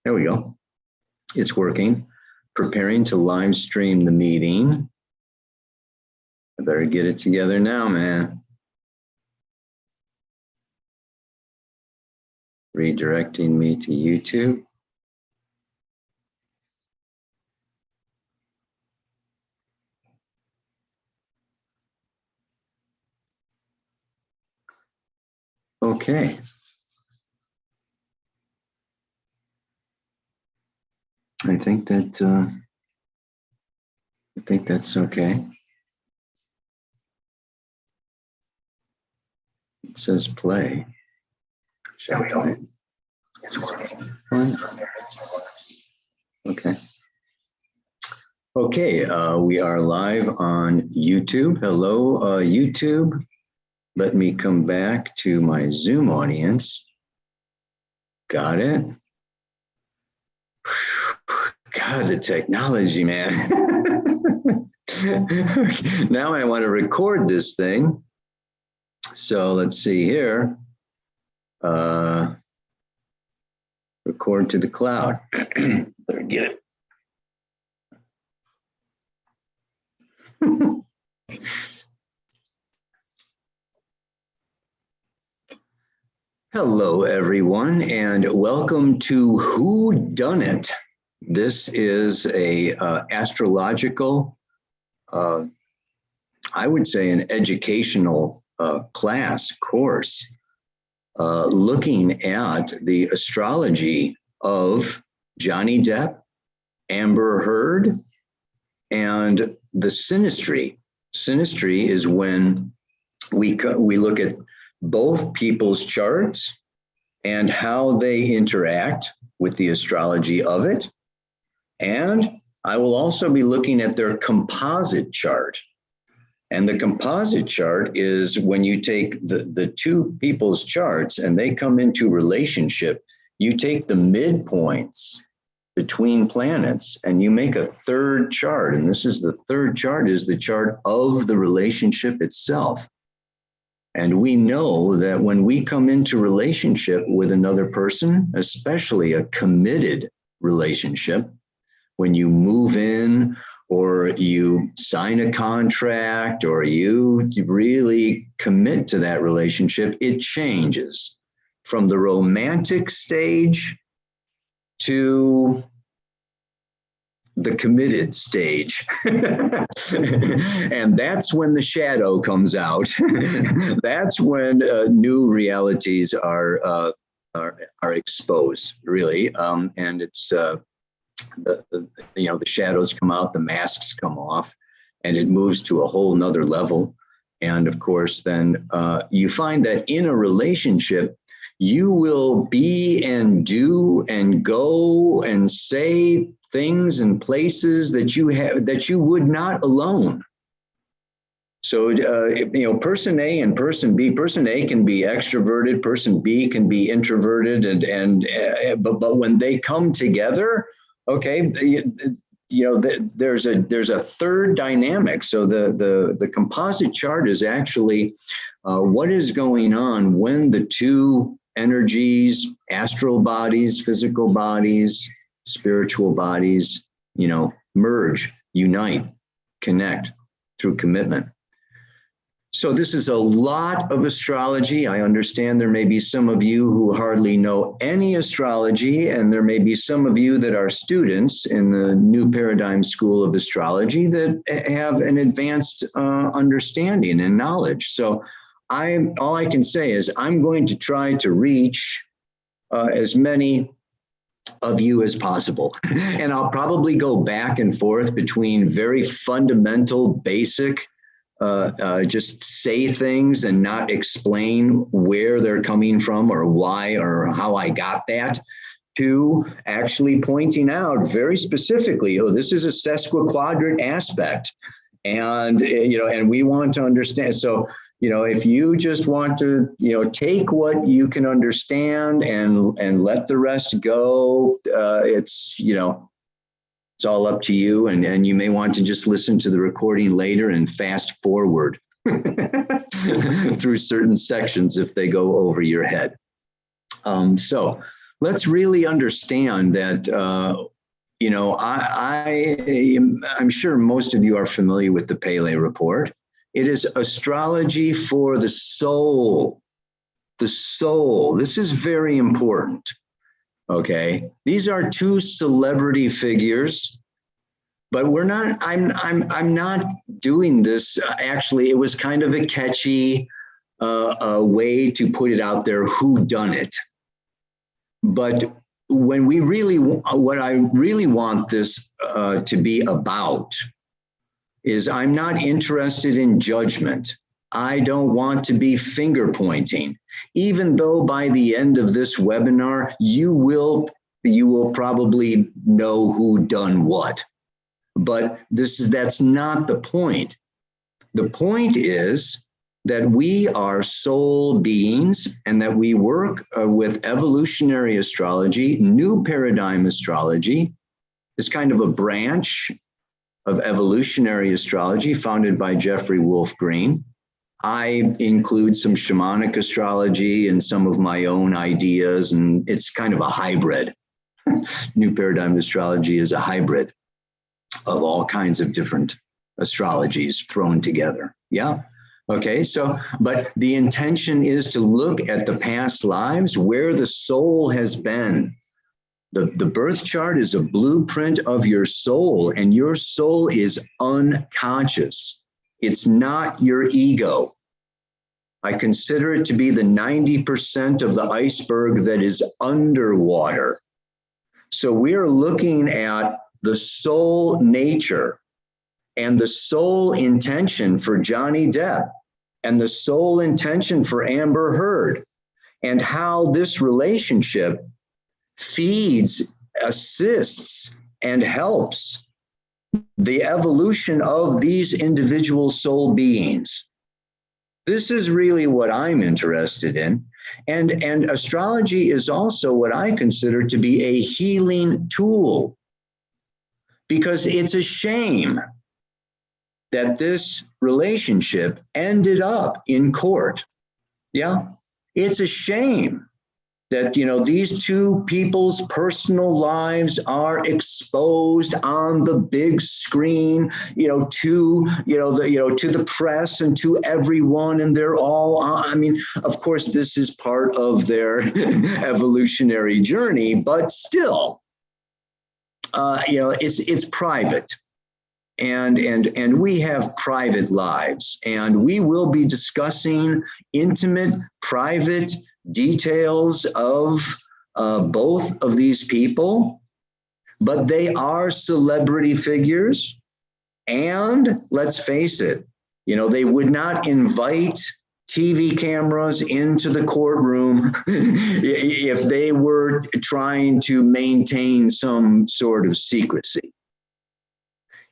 There we go. It's working. Preparing to live stream the meeting. I better get it together now, man. Redirecting me to YouTube. Okay. I think that's okay. It says play. Shall we play? Okay. Okay, we are live on YouTube. Hello, YouTube. Let me come back to my Zoom audience. Got it. God, the technology, man. Now I want to record this thing. So let's see here. Record to the cloud. Better get it. Hello, everyone, and welcome to Who Done It. This is a astrological, I would say an educational class course looking at the astrology of Johnny Depp, Amber Heard, and the Synastry. Synastry is when we look at both people's charts and how they interact with the astrology of it. And I will also be looking at their composite chart. And the composite chart is when you take the two people's charts and they come into relationship, you take the midpoints between planets and you make a third chart. And this is the third chart, is the chart of the relationship itself. And we know that when we come into relationship with another person, especially a committed relationship, when you move in or you sign a contract or you really commit to that relationship, it changes from the romantic stage to the committed stage. And that's when the shadow comes out. That's when new realities are exposed, really. And it's, the shadows come out, the masks come off, and it moves to a whole nother level. And of course, then you find that in a relationship, you will be and do and go and say things and places that you would not alone. So, person A and person B, person A can be extroverted, person B can be introverted, but when they come together, okay, there's a third dynamic. So the composite chart is actually what is going on when the two energies, astral bodies, physical bodies, spiritual bodies, merge, unite, connect through commitment. So this is a lot of astrology. I understand there may be some of you who hardly know any astrology, and there may be some of you that are students in the New Paradigm School of Astrology that have an advanced understanding and knowledge. So all I can say is I'm going to try to reach as many of you as possible. And I'll probably go back and forth between very fundamental, basic, just say things and not explain where they're coming from or why or how I got that, to actually pointing out very specifically, this is a sesquiquadrant aspect. And, and we want to understand. So, if you just want to, take what you can understand and let the rest go, it's all up to you. And you may want to just listen to the recording later and fast forward through certain sections if they go over your head. So let's really understand that, you know, I'm sure most of you are familiar with the Pele report. It is astrology for the soul. The soul. This is very important. Okay. These are two celebrity figures, but I'm not doing this. Actually, it was kind of a catchy way to put it out there, who done it. But when we really, what I really want this to be about is I'm not interested in judgment. I don't want to be finger pointing, even though by the end of this webinar, you will probably know who done what. But that's not the point. The point is that we are soul beings and that we work with evolutionary astrology. New paradigm astrology is kind of a branch of evolutionary astrology founded by Jeffrey Wolf Green. I include some shamanic astrology and some of my own ideas, and it's kind of a hybrid. New paradigm astrology is a hybrid of all kinds of different astrologies thrown together. Yeah. Okay. So, but the intention is to look at the past lives, where the soul has been. The birth chart is a blueprint of your soul, and your soul is unconscious. It's not your ego. I consider it to be the 90% of the iceberg that is underwater. So we are looking at the soul nature and the soul intention for Johnny Depp and the soul intention for Amber Heard, and how this relationship feeds, assists, and helps the evolution of these individual soul beings. This is really what I'm interested in. And astrology is also what I consider to be a healing tool, because it's a shame that this relationship ended up in court. Yeah, it's a shame that, you know, these two people's personal lives are exposed on the big screen, you know, to the press and to everyone, and they're all, I mean, of course, this is part of their evolutionary journey, but still, you know, it's private. And we have private lives, and we will be discussing intimate, private details of both of these people, but they are celebrity figures. And let's face it, you know, they would not invite TV cameras into the courtroom if they were trying to maintain some sort of secrecy.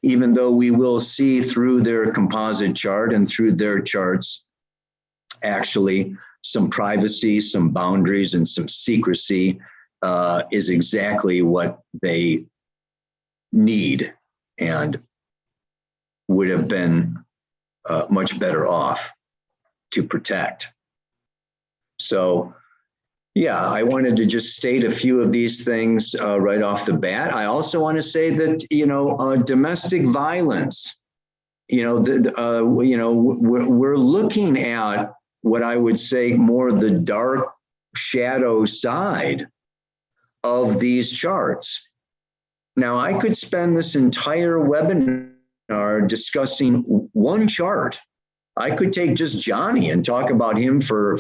Even though we will see through their composite chart and through their charts, actually, some privacy, some boundaries, and some secrecy is exactly what they need and would have been much better off to protect. So, yeah, I wanted to just state a few of these things right off the bat. I also want to say that, you know, domestic violence, you know, we're looking at what I would say more the dark shadow side of these charts. Now, I could spend this entire webinar discussing one chart. I could take just Johnny and talk about him for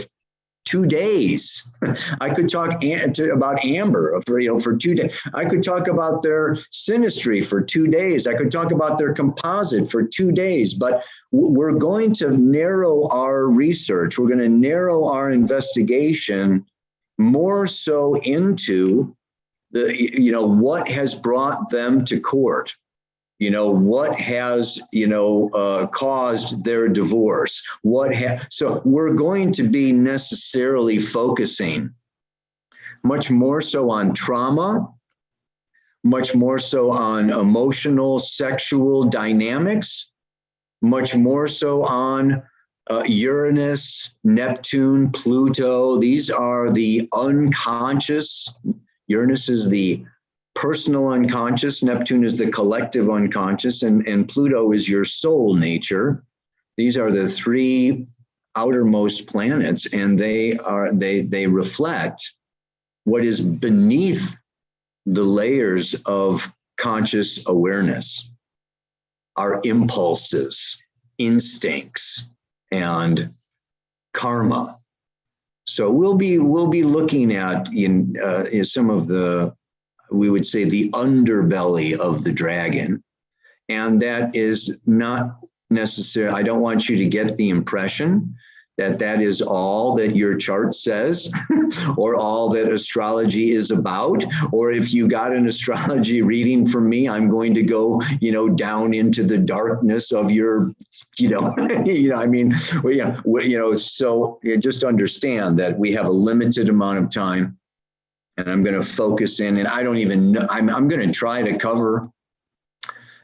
2 days. I could talk about Amber for 2 days. I could talk about their synastry for 2 days. I could talk about their composite for 2 days. But we're going to narrow our research. We're going to narrow our investigation more so into the, you know, what has brought them to court. You know, what has, you know, caused their divorce? So we're going to be necessarily focusing much more so on trauma, much more so on emotional, sexual dynamics, much more so on Uranus, Neptune, Pluto, these are the unconscious. Uranus is the personal unconscious, Neptune is the collective unconscious, and Pluto is your soul nature. These are the three outermost planets, and they reflect what is beneath the layers of conscious awareness, our impulses, instincts, and karma. So we'll be looking at in some of the, we would say, the underbelly of the dragon, and that is not necessary. I don't want you to get the impression that that is all that your chart says or all that astrology is about. Or if you got an astrology reading from me, I'm going to go, down into the darkness of your, I mean, so just understand that we have a limited amount of time, and I'm going to focus in, and I don't even know, I'm going to try to cover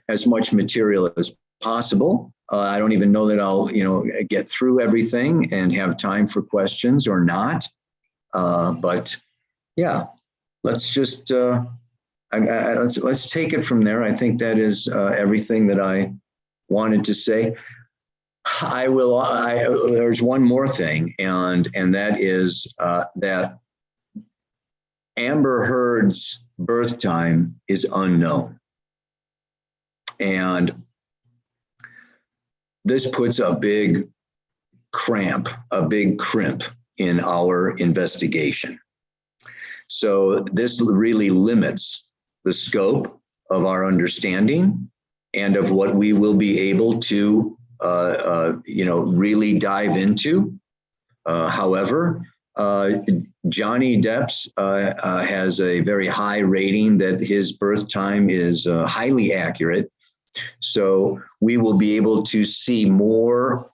as much material as possible. I don't even know that I'll, get through everything and have time for questions or not. But yeah, let's just let's take it from there. I think that is everything that I wanted to say. There's one more thing, and that is that Amber Heard's birth time is unknown, and this puts a big crimp in our investigation. So this really limits the scope of our understanding and of what we will be able to, really dive into. However, Johnny Depp's has a very high rating that his birth time is highly accurate. So we will be able to see more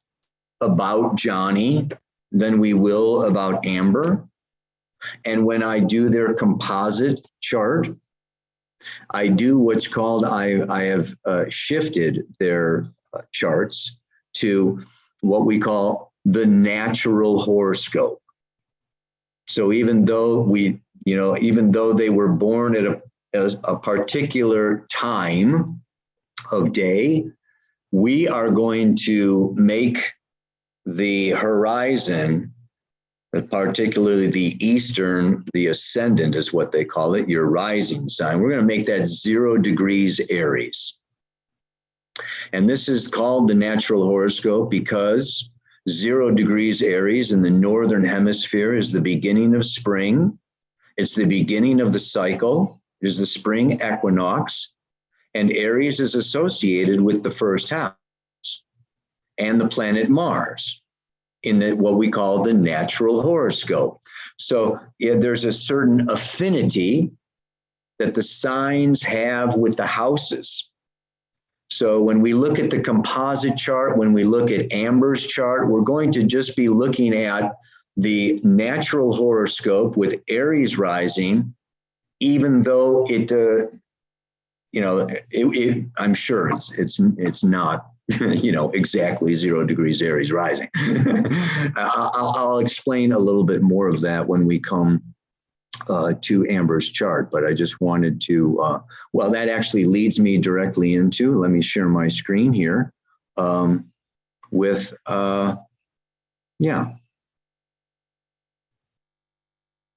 about Johnny than we will about Amber. And when I do their composite chart, I do what's called, I have shifted their charts to what we call the natural horoscope. So even though they were born at a particular time of day, we are going to make the horizon, particularly the eastern, the ascendant is what they call it, your rising sign. We're going to make that 0 degrees Aries. And this is called the natural horoscope because 0 degrees Aries in the northern hemisphere is the beginning of spring. It's the beginning of the cycle. It is the spring equinox. And Aries is associated with the first house and the planet Mars in what we call the natural horoscope. So there's a certain affinity that the signs have with the houses. So when we look at the composite chart, when we look at Amber's chart, we're going to just be looking at the natural horoscope with Aries rising, even though I'm sure it's not, exactly 0 degrees Aries rising. I'll explain a little bit more of that when we come to Amber's chart, but I just wanted to, that actually leads me directly into, let me share my screen here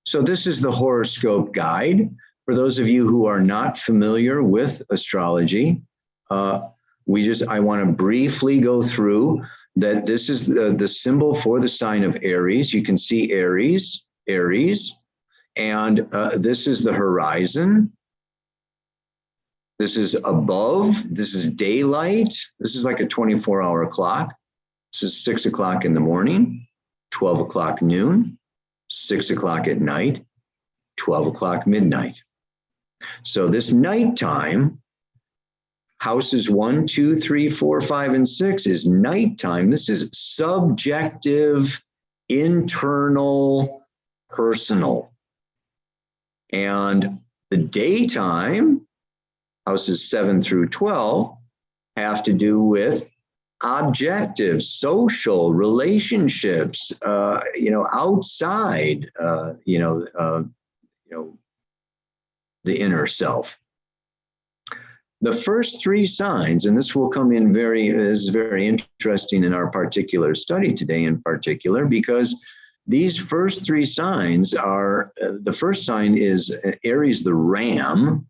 So this is the horoscope guide. For those of you who are not familiar with astrology, I want to briefly go through that. This is the symbol for the sign of Aries. You can see Aries, and this is the horizon. This is above. This is daylight. This is like a 24-hour clock. This is 6 o'clock in the morning, 12 o'clock noon, 6 o'clock at night, 12 o'clock midnight. So this nighttime, houses 1, 2, 3, 4, 5, and 6 is nighttime. This is subjective, internal, personal. And the daytime, houses 7 through 12, have to do with objective, social relationships, outside, the inner self. The first three signs, and this will come in is very interesting in our particular study today in particular, because these first three signs are, the first sign is Aries, the ram.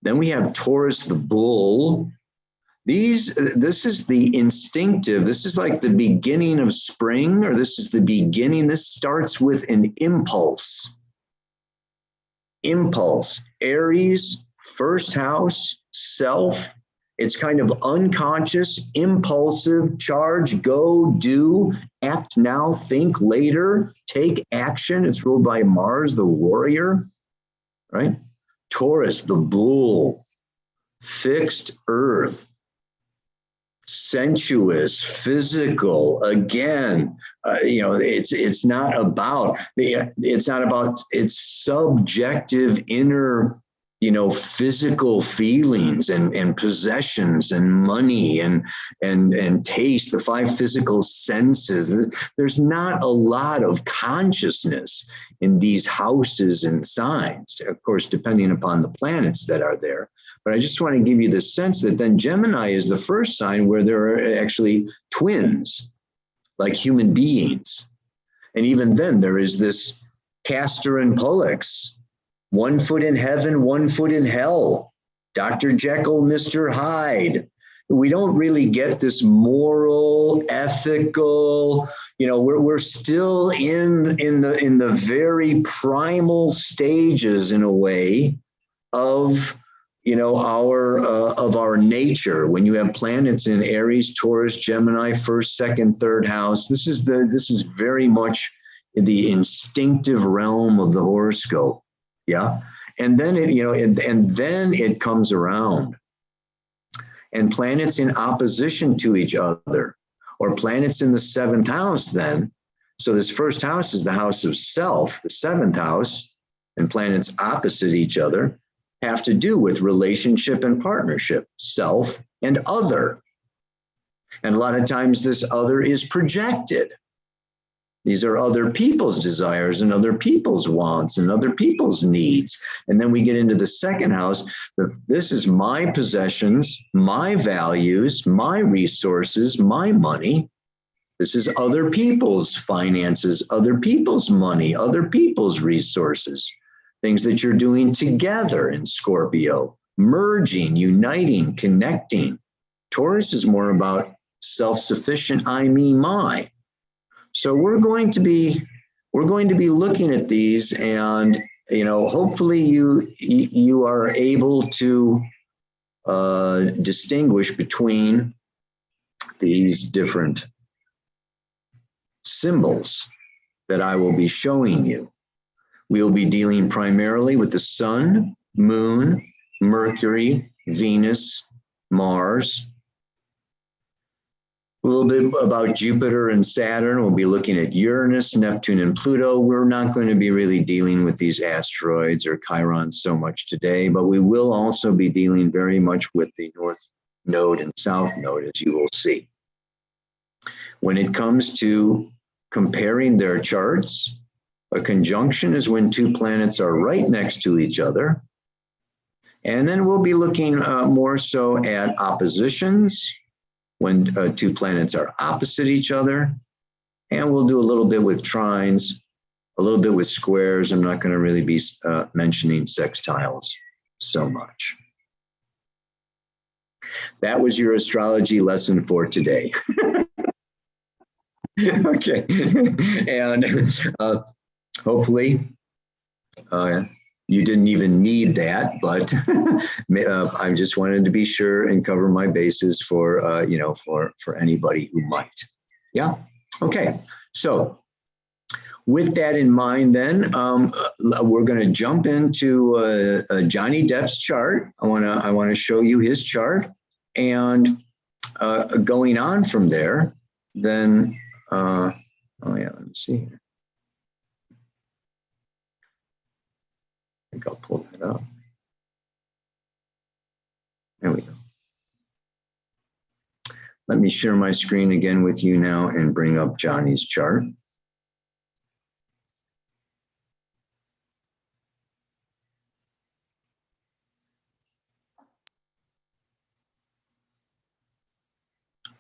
Then we have Taurus, the bull. This is the instinctive, this is like the beginning of spring, or this is the beginning, this starts with an impulse. Impulse, Aries, first house, self. It's kind of unconscious, impulsive, charge, go, do, act now, think later, take action. It's ruled by Mars, the warrior, right? Taurus, the bull, fixed earth, sensuous, physical. Again, it's not about its subjective inner, physical feelings and possessions and money and taste, the five physical senses. There's not a lot of consciousness in these houses and signs, of course, depending upon the planets that are there. But I just want to give you the sense that then Gemini is the first sign where there are actually twins, like human beings. And even then there is this Castor and Pollux, 1 foot in heaven, 1 foot in hell, Dr. Jekyll, Mr. Hyde. We don't really get this moral, ethical, we're still in the very primal stages in a way of our nature. When you have planets in Aries, Taurus, Gemini, first, second, third house, this is very much the instinctive realm of the horoscope. Yeah. And then it comes around. And planets in opposition to each other, or planets in the seventh house then. So this first house is the house of self, the seventh house, and planets opposite each other have to do with relationship and partnership, self and other. And a lot of times this other is projected. These are other people's desires and other people's wants and other people's needs. And then we get into the second house. This is my possessions, my values, my resources, my money. This is other people's finances, other people's money, other people's resources. Things that you're doing together in Scorpio, merging, uniting, connecting. Taurus is more about self-sufficient, I, me, my. So we're going to be looking at these, and hopefully you are able to distinguish between these different symbols that I will be showing you. We'll be dealing primarily with the Sun, Moon, Mercury, Venus, Mars. A little bit about Jupiter and Saturn. We'll be looking at Uranus, Neptune, and Pluto. We're not going to be really dealing with these asteroids or chirons so much today, but we will also be dealing very much with the North Node and South Node, as you will see. When it comes to comparing their charts, a conjunction is when two planets are right next to each other. And then we'll be looking more so at oppositions, when two planets are opposite each other. And we'll do a little bit with trines, a little bit with squares. I'm not going to really be mentioning sextiles so much. That was your astrology lesson for today. Okay. And hopefully you didn't even need that, but I just wanted to be sure and cover my bases for, for anybody who might. Yeah. Okay. So with that in mind, then we're going to jump into Johnny Depp's chart. I want to show you his chart, and going on from there, then, let me see here. I think I'll pull that up. There we go. Let me share my screen again with you now and bring up Johnny's chart.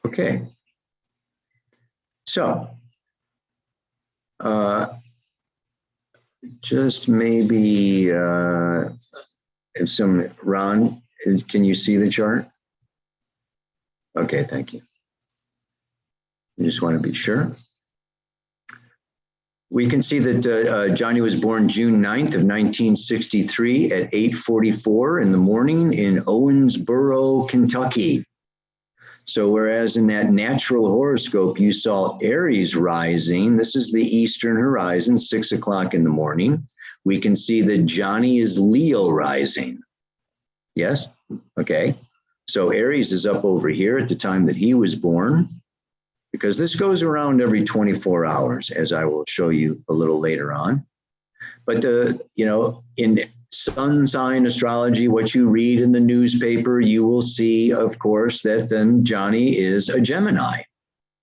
Okay. So, just maybe if some, Ron, can you see the chart? Okay, thank you. I just want to be sure. We can see that Johnny was born June 9th of 1963 at 8:44 in the morning in Owensboro, Kentucky. So whereas in that natural horoscope, you saw Aries rising, this is the Eastern horizon, 6 o'clock in the morning. We can see that Johnny is Leo rising. Yes? Okay. So Aries is up over here at the time that he was born, because this goes around every 24 hours, as I will show you a little later on. But in sun sign astrology, what you read in the newspaper, you will see, of course, that then Johnny is a Gemini.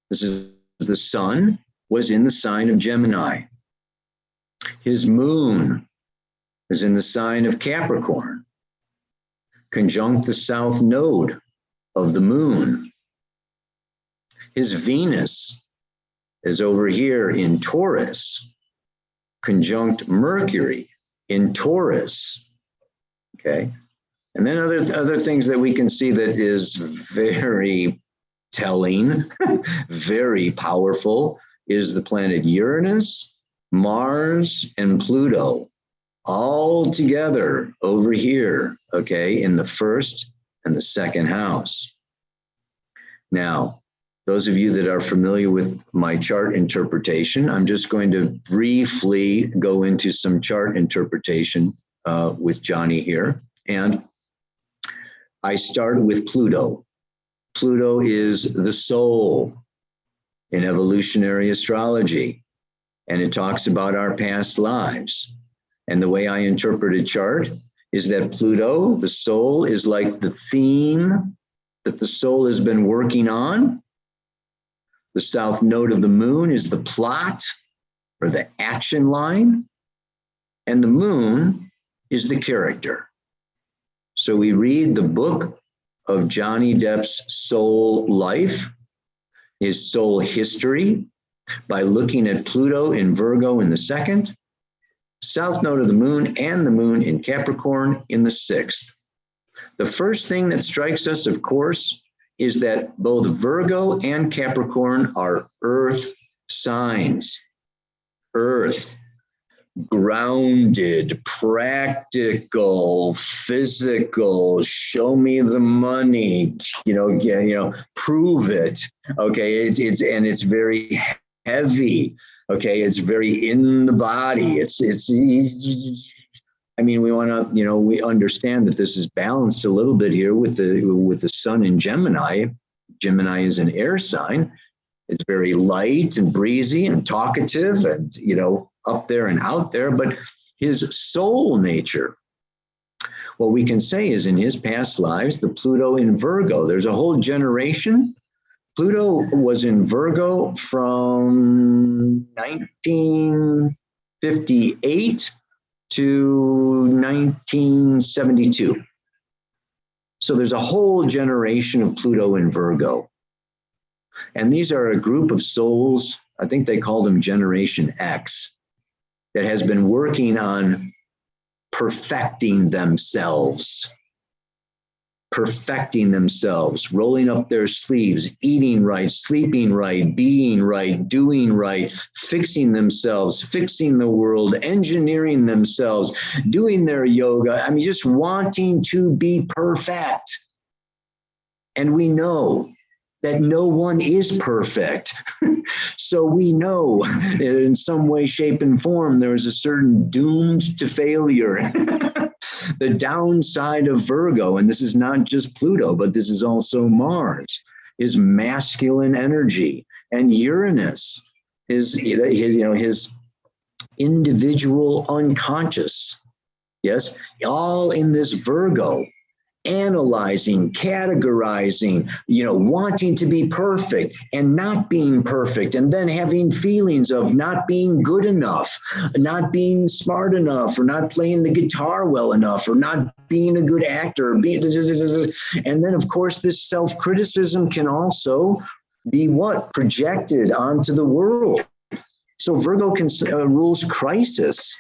This is the sun was in the sign of Gemini. His moon is in the sign of Capricorn, conjunct the south node of the moon. His Venus is over here in Taurus, conjunct Mercury in Taurus. Okay. And then other things that we can see that is very telling, very powerful, is the planet Uranus, Mars, and Pluto, all together over here, okay, in the first and the second house. Now, those of you that are familiar with my chart interpretation, I'm just going to briefly go into some chart interpretation with Johnny here. And I start with Pluto. Pluto is the soul in evolutionary astrology, and it talks about our past lives. And the way I interpret a chart is that Pluto, the soul, is like the theme that the soul has been working on. The south node of the moon is the plot or the action line, and the moon is the character. So we read the book of Johnny Depp's soul life, his soul history, by looking at Pluto in Virgo in the second, south node of the moon, and the moon in Capricorn in the sixth. The first thing that strikes us, of course, is that both Virgo and Capricorn are earth signs. Earth, grounded, practical, physical, show me the money, prove it. Okay, it's very heavy. Okay, it's very in the body. We want to, we understand that this is balanced a little bit here with the sun in Gemini. Gemini is an air sign. It's very light and breezy and talkative and, up there and out there. But his soul nature, what we can say is in his past lives, the Pluto in Virgo, there's a whole generation. Pluto was in Virgo from 1958 to 1972. So there's a whole generation of Pluto in Virgo. And these are a group of souls, I think they call them Generation X, that has been working on perfecting themselves, rolling up their sleeves, eating right, sleeping right, being right, doing right, fixing themselves, fixing the world, engineering themselves, doing their yoga. Just wanting to be perfect. And we know that no one is perfect. So we know in some way, shape, and form, there is a certain doomed to failure. The downside of Virgo, and this is not just Pluto, but this is also Mars, is masculine energy, and Uranus is his individual unconscious. Yes, all in this Virgo. analyzing, categorizing, wanting to be perfect and not being perfect, and then having feelings of not being good enough, not being smart enough, or not playing the guitar well enough, or not being a good actor, and then of course this self-criticism can also be projected onto the world. So Virgo rules crisis.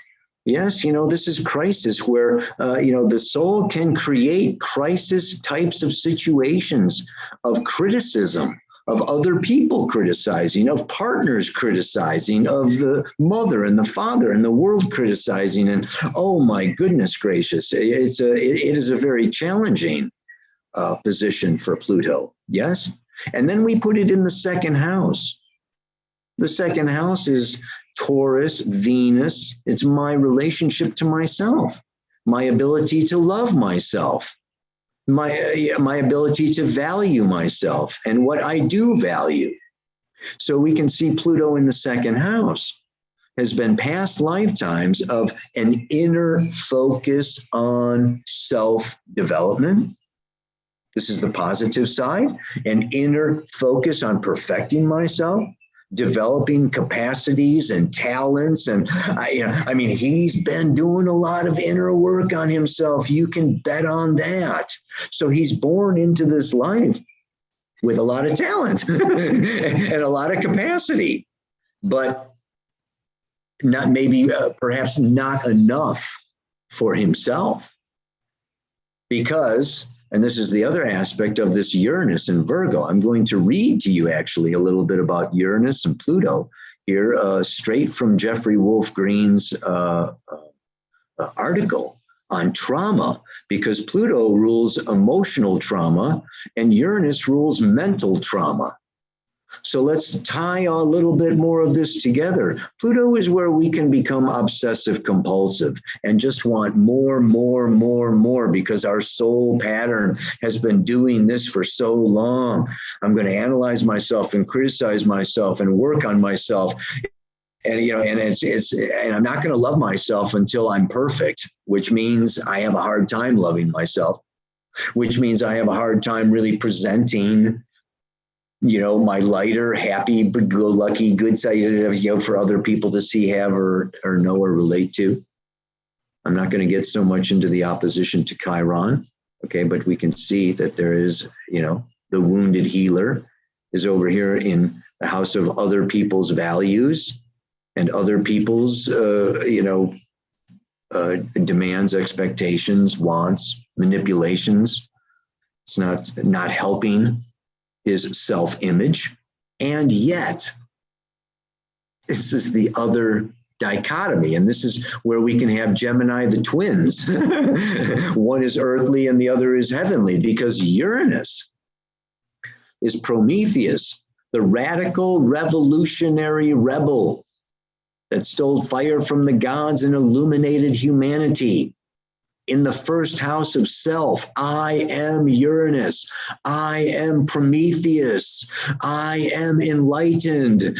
Yes, this is crisis where, the soul can create crisis types of situations of criticism, of other people criticizing, of partners criticizing, of the mother and the father and the world criticizing. And oh my goodness gracious, it is a very challenging position for Pluto. Yes. And then we put it in the second house. The second house is Taurus, Venus. It's my relationship to myself, my ability to love myself, my ability to value myself and what I do value. So we can see Pluto in the second house has been past lifetimes of an inner focus on self-development. This is the positive side, an inner focus on perfecting myself, developing capacities and talents. And he's been doing a lot of inner work on himself. You can bet on that. So he's born into this life with a lot of talent and a lot of capacity, but not perhaps not enough for himself. Because, and this is the other aspect of this Uranus in Virgo. I'm going to read to you actually a little bit about Uranus and Pluto here, straight from Jeffrey Wolf Green's article on trauma, because Pluto rules emotional trauma and Uranus rules mental trauma. So let's tie a little bit more of this together. Pluto is where we can become obsessive compulsive and just want more, because our soul pattern has been doing this for so long. I'm going to analyze myself and criticize myself and work on myself. And, and I'm not going to love myself until I'm perfect, which means I have a hard time loving myself, which means I have a hard time really presenting my lighter, happy, go lucky, good side, for other people to see, have, or know, or relate to. I'm not going to get so much into the opposition to Chiron. Okay. But we can see that there is, the wounded healer is over here in the house of other people's values and other people's, demands, expectations, wants, manipulations. It's not helping his self-image. And yet, this is the other dichotomy. And this is where we can have Gemini, the twins. One is earthly and the other is heavenly, because Uranus is Prometheus, the radical revolutionary rebel that stole fire from the gods and illuminated humanity. In the first house of self, I am Uranus. I am Prometheus. I am enlightened.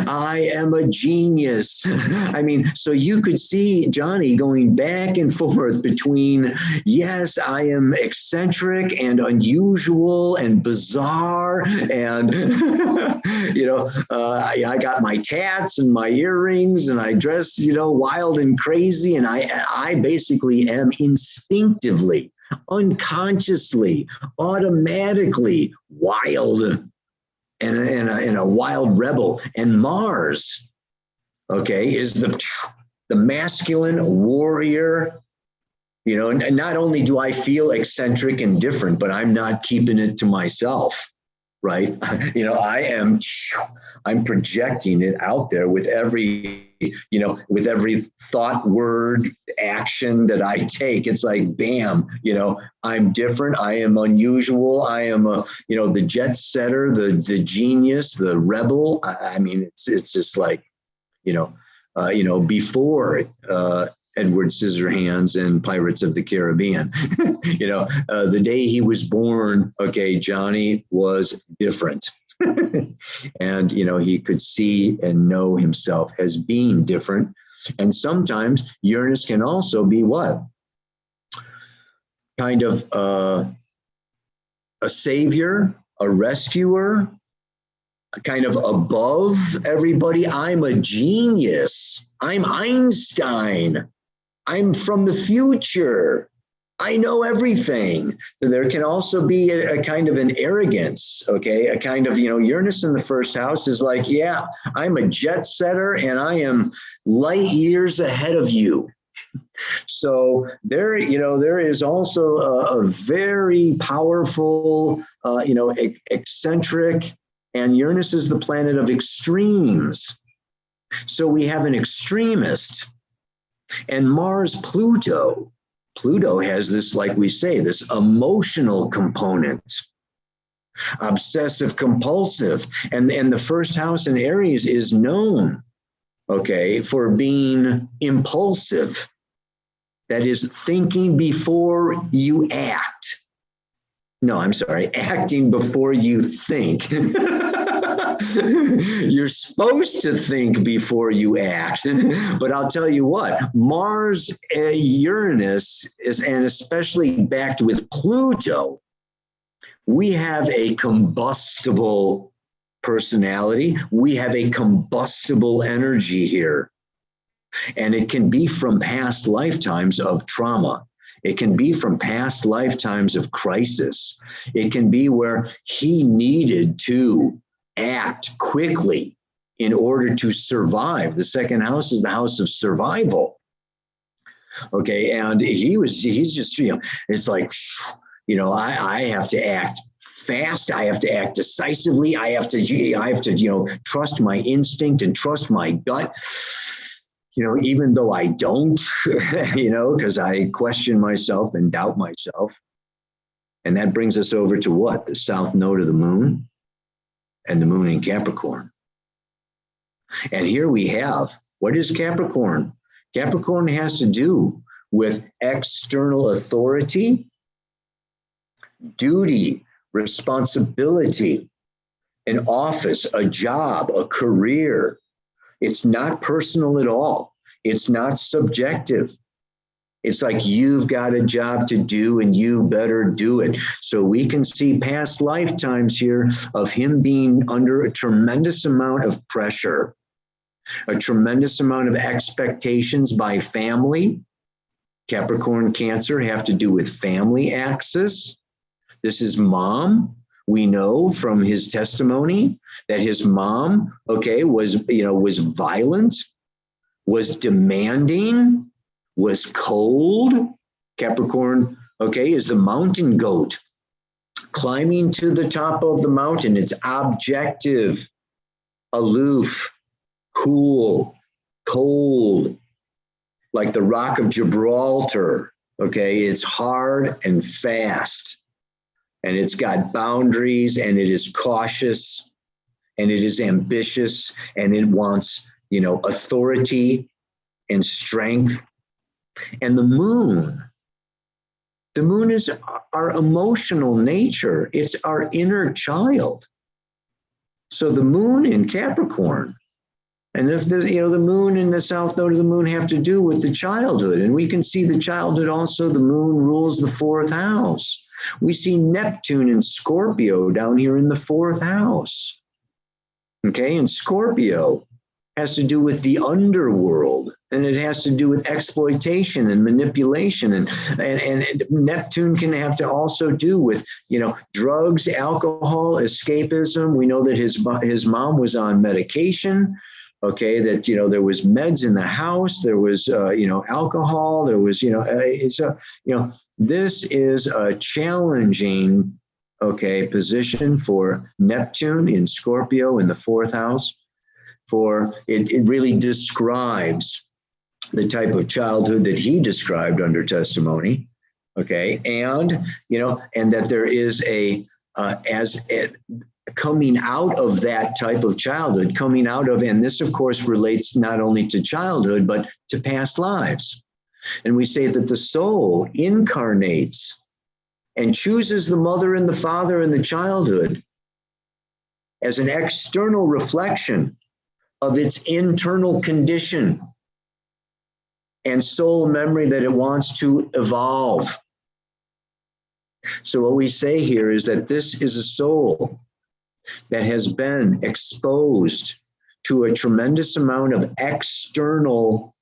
I am a genius. So you could see Johnny going back and forth between, yes, I am eccentric and unusual and bizarre. And, I got my tats and my earrings and I dress, wild and crazy. And I basically am instinctively, unconsciously, automatically wild and a wild rebel. And Mars, is the masculine warrior. And not only do I feel eccentric and different, but I'm not keeping it to myself. Right. I'm projecting it out there with every thought, word, action that I take. It's like, bam, I'm different. I am unusual. I am the jet setter, the genius, the rebel. It's just like, before Edward Scissorhands and Pirates of the Caribbean. The day he was born, Johnny was different. And, he could see and know himself as being different. And sometimes Uranus can also be what? kind of a savior, a rescuer, kind of above everybody. I'm a genius. I'm Einstein. I'm from the future. I know everything. So there can also be a kind of an arrogance, okay? A kind of, Uranus in the first house is like, yeah, I'm a jet setter and I am light years ahead of you. So there is also a very powerful, eccentric, and Uranus is the planet of extremes. So we have an extremist. And Mars, Pluto has this, like we say, this emotional component, obsessive compulsive. And the first house in Aries is known, okay, for being impulsive. That is thinking before you act. No, I'm sorry, acting before you think. You're supposed to think before you act. But I'll tell you what, Mars, Uranus, and especially backed with Pluto, we have a combustible personality. We have a combustible energy here. And it can be from past lifetimes of trauma. It can be from past lifetimes of crisis. It can be where he needed to act quickly in order to survive. The second house is the house of survival. Okay, and he's just, it's like, I have to act fast. I have to act decisively. I have to, trust my instinct and trust my gut. Even though I don't, because I question myself and doubt myself. And that brings us over to what? The south node of the moon and the moon in Capricorn. And here we have, what is Capricorn? Capricorn has to do with external authority, duty, responsibility, an office, a job, a career. It's not personal at all. It's not subjective. It's like you've got a job to do and you better do it. So we can see past lifetimes here of him being under a tremendous amount of pressure, a tremendous amount of expectations by family. Capricorn, Cancer have to do with family axis. This is mom. We know from his testimony that his mom, was violent, was demanding, was cold. Capricorn, is the mountain goat climbing to the top of the mountain. It's objective, aloof, cool, cold, like the Rock of Gibraltar. It's hard and fast. And it's got boundaries, and it is cautious, and it is ambitious, and it wants, authority and strength. And the moon is our emotional nature. It's our inner child. So the moon in Capricorn, and if the moon and the south node of the moon have to do with the childhood, and we can see the childhood also, the moon rules the fourth house. We see Neptune in Scorpio down here in the fourth house. And Scorpio has to do with the underworld, and it has to do with exploitation and manipulation. And Neptune can have to also do with, drugs, alcohol, escapism. We know that his mom was on medication. That, there was meds in the house, there was, alcohol, there was, this is a challenging, position for Neptune in Scorpio in the fourth house. For it really describes the type of childhood that he described under testimony. And that there is coming out of that type of childhood, and this, of course, relates not only to childhood, but to past lives. And we say that the soul incarnates and chooses the mother and the father in the childhood as an external reflection of its internal condition and soul memory that it wants to evolve. So what we say here is that this is a soul that has been exposed to a tremendous amount of external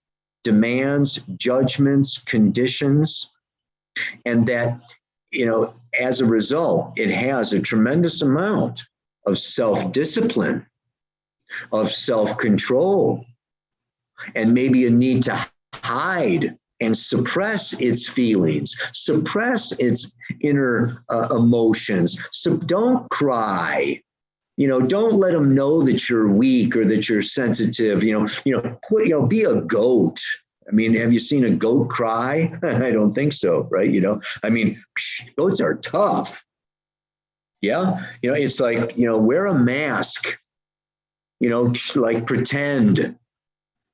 demands, judgments, conditions, and that, as a result, it has a tremendous amount of self-discipline, of self-control, and maybe a need to hide and suppress its feelings, suppress its inner emotions. So don't cry. Don't let them know that you're weak or that you're sensitive. Be a goat. I mean, have you seen a goat cry? I don't think so, right? Goats are tough. Yeah. It's like, wear a mask, like pretend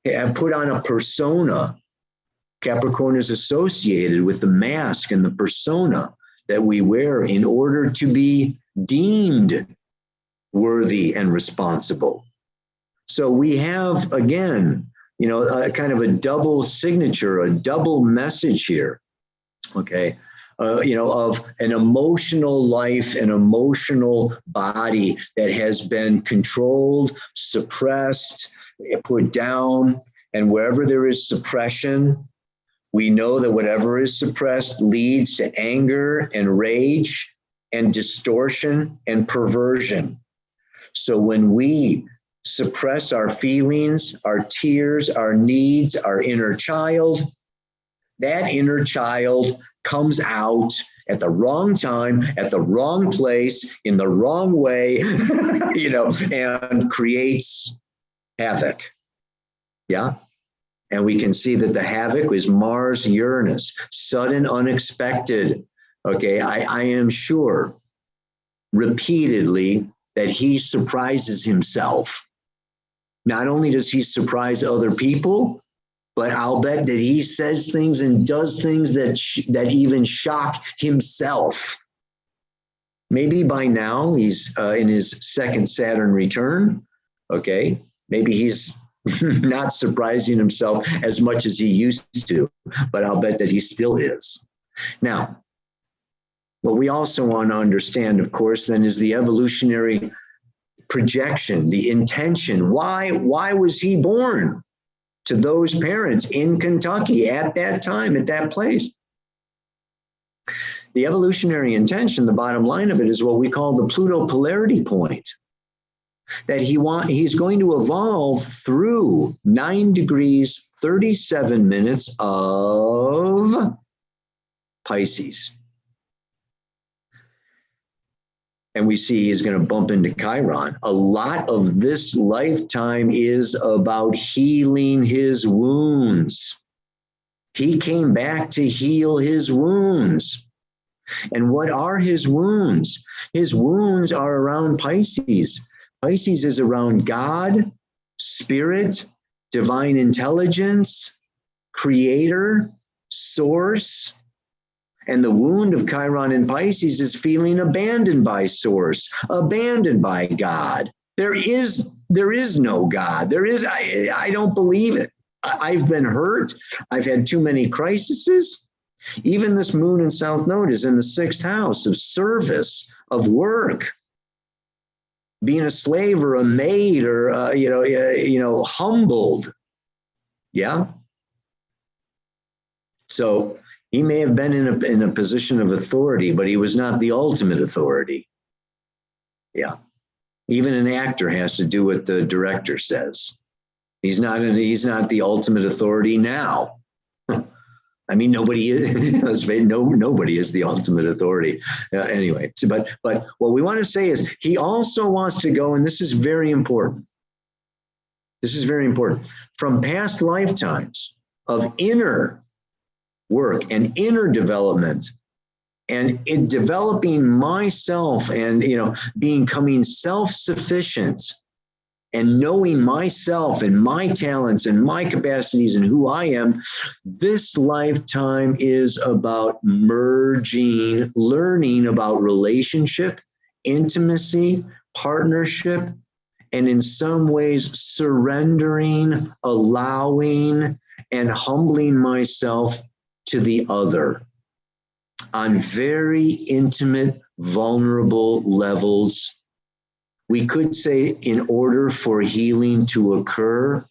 and put on a persona. Capricorn is associated with the mask and the persona that we wear in order to be deemed worthy and responsible. So we have, again, a kind of a double signature, a double message here, okay, of an emotional life, an emotional body that has been controlled, suppressed, put down, and wherever there is suppression, we know that whatever is suppressed leads to anger and rage and distortion and perversion. So when we suppress our feelings, our tears, our needs, our inner child, that inner child comes out at the wrong time, at the wrong place, in the wrong way, and creates havoc. Yeah. And we can see that the havoc is Mars, Uranus, sudden, unexpected. Okay. I am sure repeatedly that he surprises himself. Not only does he surprise other people, but I'll bet that he says things and does things that even shock himself. Maybe by now he's in his second Saturn return. Okay. Maybe he's not surprising himself as much as he used to, but I'll bet that he still is. Now, what we also want to understand, of course, then is the evolutionary projection, the intention. Why was he born to those parents in Kentucky at that time, at that place? The evolutionary intention, the bottom line of it, is what we call the Pluto polarity point. That he's going to evolve through 9 degrees, 37 minutes of Pisces. And we see he's going to bump into Chiron. A lot of this lifetime is about healing his wounds. He came back to heal his wounds. And what are his wounds? His wounds are around Pisces. Pisces is around God, spirit, divine intelligence, creator, source. And the wound of Chiron in Pisces is feeling abandoned by source, abandoned by God. There is no God. I don't believe it. I've been hurt. I've had too many crises. Even this moon in South Node is in the 6th house of service, of work. Being a slave or a maid or, humbled. Yeah. So he may have been in a position of authority, but he was not the ultimate authority. Yeah. Even an actor has to do what the director says. He's not the ultimate authority now. I mean, nobody is. Nobody is the ultimate authority. Anyway, but what we want to say is he also wants to go, and this is very important. This is very important. From past lifetimes of inner work and inner development, and in developing myself and becoming self-sufficient. And knowing myself and my talents and my capacities and who I am, this lifetime is about merging, learning about relationship, intimacy, partnership, and in some ways surrendering, allowing, and humbling myself to the other. on very intimate, vulnerable levels. We could say in order for healing to occur,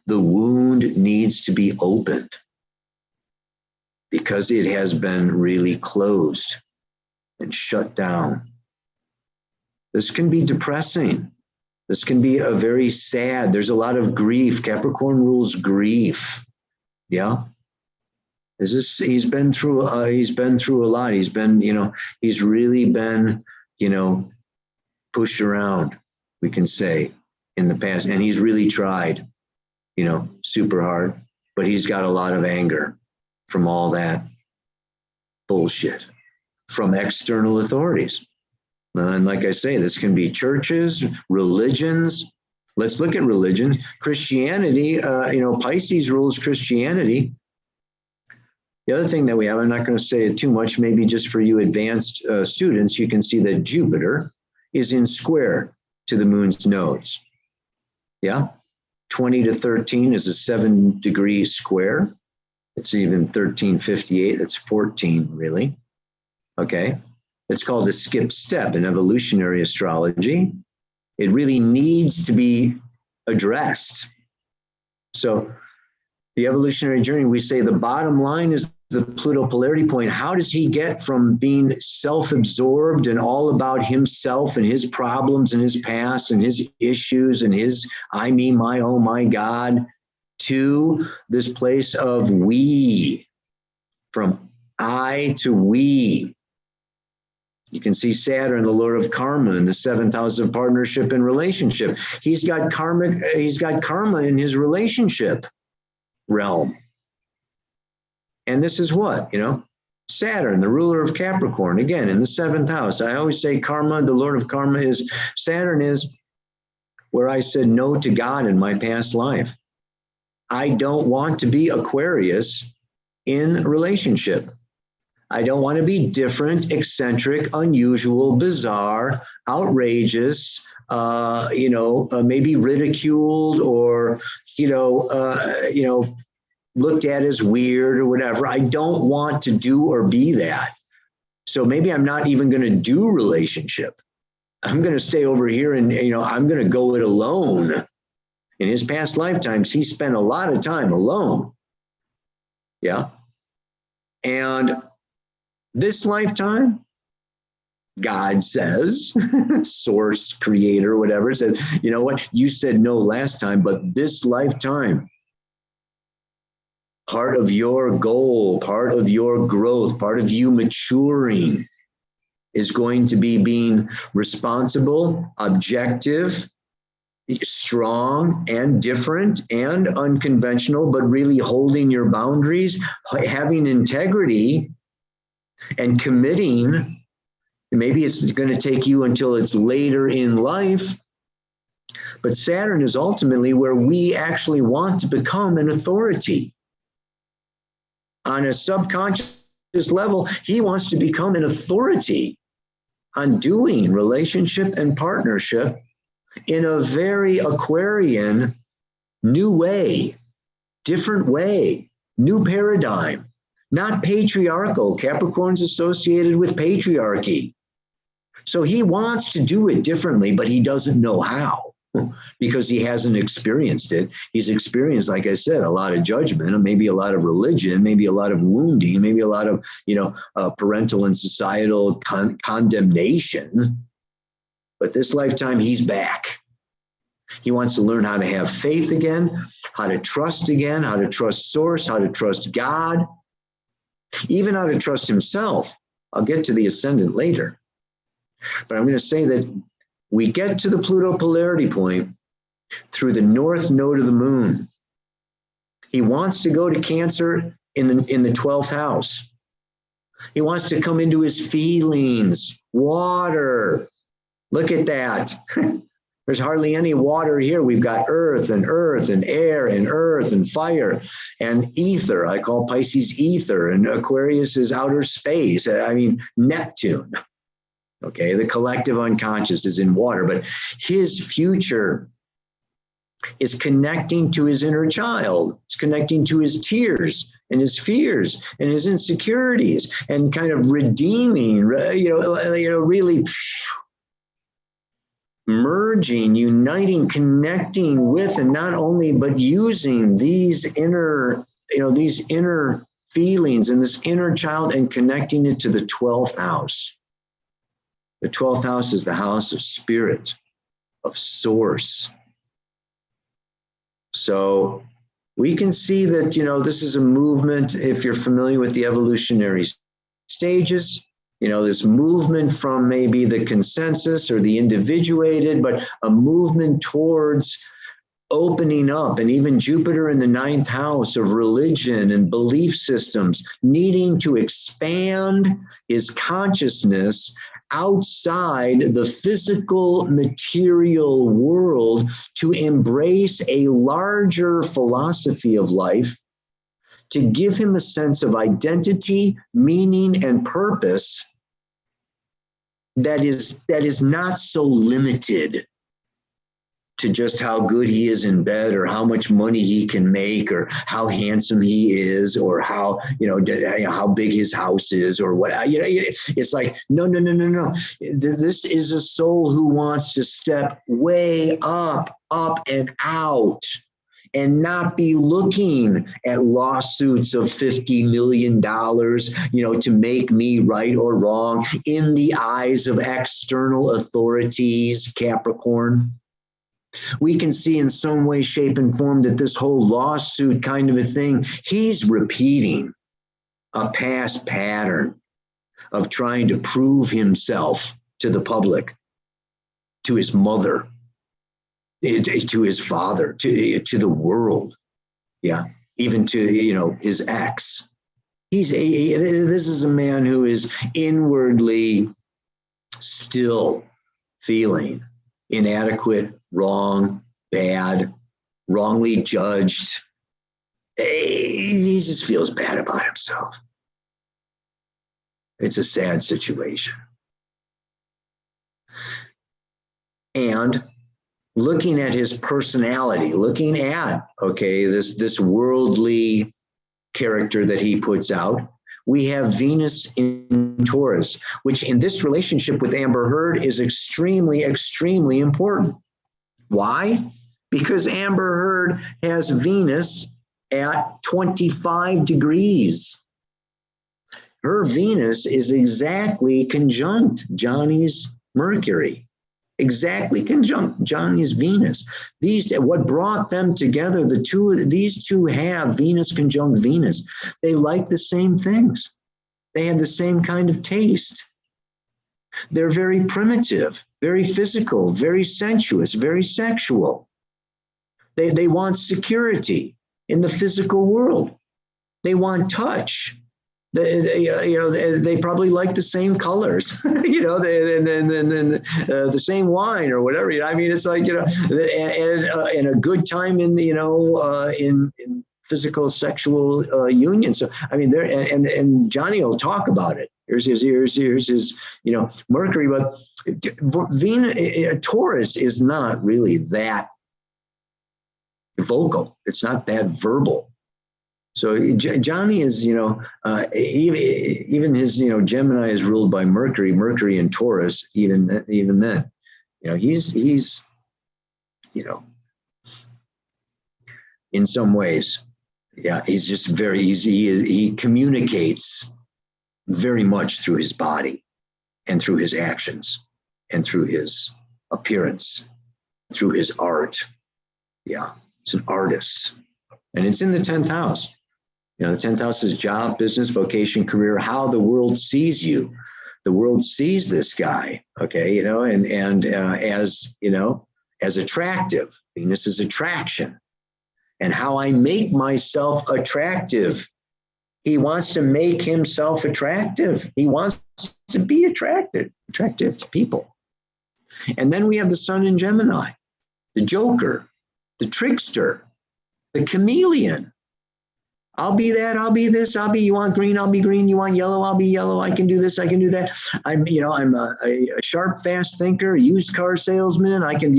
the wound needs to be opened because it has been really closed and shut down. This can be depressing. This can be a very sad. There's a lot of grief. Capricorn rules grief. Yeah. He's been through a lot. He's been, he's really been, pushed around, we can say, in the past. And he's really tried, super hard, but he's got a lot of anger from all that bullshit from external authorities. And like I say, this can be churches, religions. Let's look at religion. Christianity, Pisces rules Christianity. The other thing that we have, I'm not going to say it too much, maybe just for you advanced students, you can see that Jupiter is in square to the moon's nodes. Yeah, 20 to 13 is a 7-degree square. It's even 1358, that's 14 really. Okay, it's called a skip step in evolutionary astrology. It really needs to be addressed. So the evolutionary journey, we say the bottom line is the Pluto polarity point. How does he get from being self-absorbed and all about himself and his problems and his past and his issues and his I, me, my, oh my God, to this place of we, from I to we? You can see Saturn, the Lord of karma, in the 7th house of partnership and relationship. He's got karma in his relationship realm. And this is what, Saturn, the ruler of Capricorn, again, in the 7th house. I always say karma, the Lord of karma is, Saturn is where I said no to God in my past life. I don't want to be Aquarius in relationship. I don't want to be different, eccentric, unusual, bizarre, outrageous, maybe ridiculed or, looked at as weird or whatever. I don't want to do or be that. So maybe I'm not even going to do relationship. I'm going to stay over here and, I'm going to go it alone. In his past lifetimes, he spent a lot of time alone. Yeah. And this lifetime, God says, source, creator, whatever, said, you know what? You said no last time, but this lifetime, part of your goal, part of your growth, part of you maturing is going to be being responsible, objective, strong and different and unconventional, but really holding your boundaries, having integrity and committing. Maybe it's going to take you until it's later in life, but Saturn is ultimately where we actually want to become an authority. On a subconscious level, he wants to become an authority on doing relationship and partnership in a very Aquarian new way, different way, new paradigm, not patriarchal. Capricorn's associated with patriarchy. So he wants to do it differently, but he doesn't know how because he hasn't experienced it. He's experienced, like I said, a lot of judgment, maybe a lot of religion, maybe a lot of wounding, maybe a lot of, parental and societal condemnation. But this lifetime, he's back. He wants to learn how to have faith again, how to trust again, how to trust source, how to trust God, even how to trust himself. I'll get to the ascendant later. But I'm going to say that we get to the Pluto polarity point through the north node of the moon. He wants to go to Cancer in the 12th house. He wants to come into his feelings, water. Look at that. There's hardly any water here. We've got earth and air and earth and fire and ether. I call Pisces ether, and Aquarius is outer space. Neptune. Okay, the collective unconscious is in water, but his future is connecting to his inner child. It's connecting to his tears and his fears and his insecurities, and kind of redeeming, really merging, uniting, connecting with, and not only, but using these inner feelings and this inner child and connecting it to the 12th house. The 12th house is the house of spirit, of source. So we can see that, this is a movement, if you're familiar with the evolutionary stages, this movement from maybe the consensus or the individuated, but a movement towards opening up, and even Jupiter in the 9th house of religion and belief systems, needing to expand his consciousness outside the physical material world to embrace a larger philosophy of life, to give him a sense of identity, meaning, and purpose that is not so limited to just how good he is in bed, or how much money he can make, or how handsome he is, or how big his house is, or what. It's like, no. This is a soul who wants to step way up and out, and not be looking at lawsuits of $50 million, to make me right or wrong in the eyes of external authorities, Capricorn. We can see in some way, shape, and form that this whole lawsuit kind of a thing, he's repeating a past pattern of trying to prove himself to the public, to his mother, to his father, to the world, even to his ex. This is a man who is inwardly still feeling inadequate, wrong, bad, wrongly judged. He just feels bad about himself. It's a sad situation. And looking at his personality, looking at, this worldly character that he puts out, we have Venus in Taurus, which in this relationship with Amber Heard is extremely, extremely important. Why? Because Amber Heard has Venus at 25 degrees. Her Venus is exactly conjunct Johnny's Mercury. Exactly conjunct Johnny's Venus. What brought them together, these two have Venus conjunct Venus. They like the same things. They have the same kind of taste. They're very primitive, very physical, very sensuous, very sexual. They want security in the physical world. They want touch. They probably like the same colors, and the same wine or whatever. It's like, and a good time in in physical sexual union. So there, and Johnny will talk about it. Here's his Mercury, but Venus, Taurus is not really that vocal. It's not that verbal. So Johnny is, even his, Gemini is ruled by Mercury and Taurus. Even then, he's, in some ways, he's just very easy. He communicates very much through his body, and through his actions, and through his appearance, through his art. It's an artist, and it's in the 10th house. The 10th house is job, business, vocation, career, how the world sees you. The world sees this guy, as attractive. Venus is attraction. And how I make myself attractive. He wants to make himself attractive. He wants to be attractive to people. And then we have the sun in Gemini, the joker, the trickster, the chameleon. I'll be that, I'll be this, I'll be, you want green, I'll be green, you want yellow, I'll be yellow, I can do this, I can do that. I'm a sharp, fast thinker, used car salesman, I can,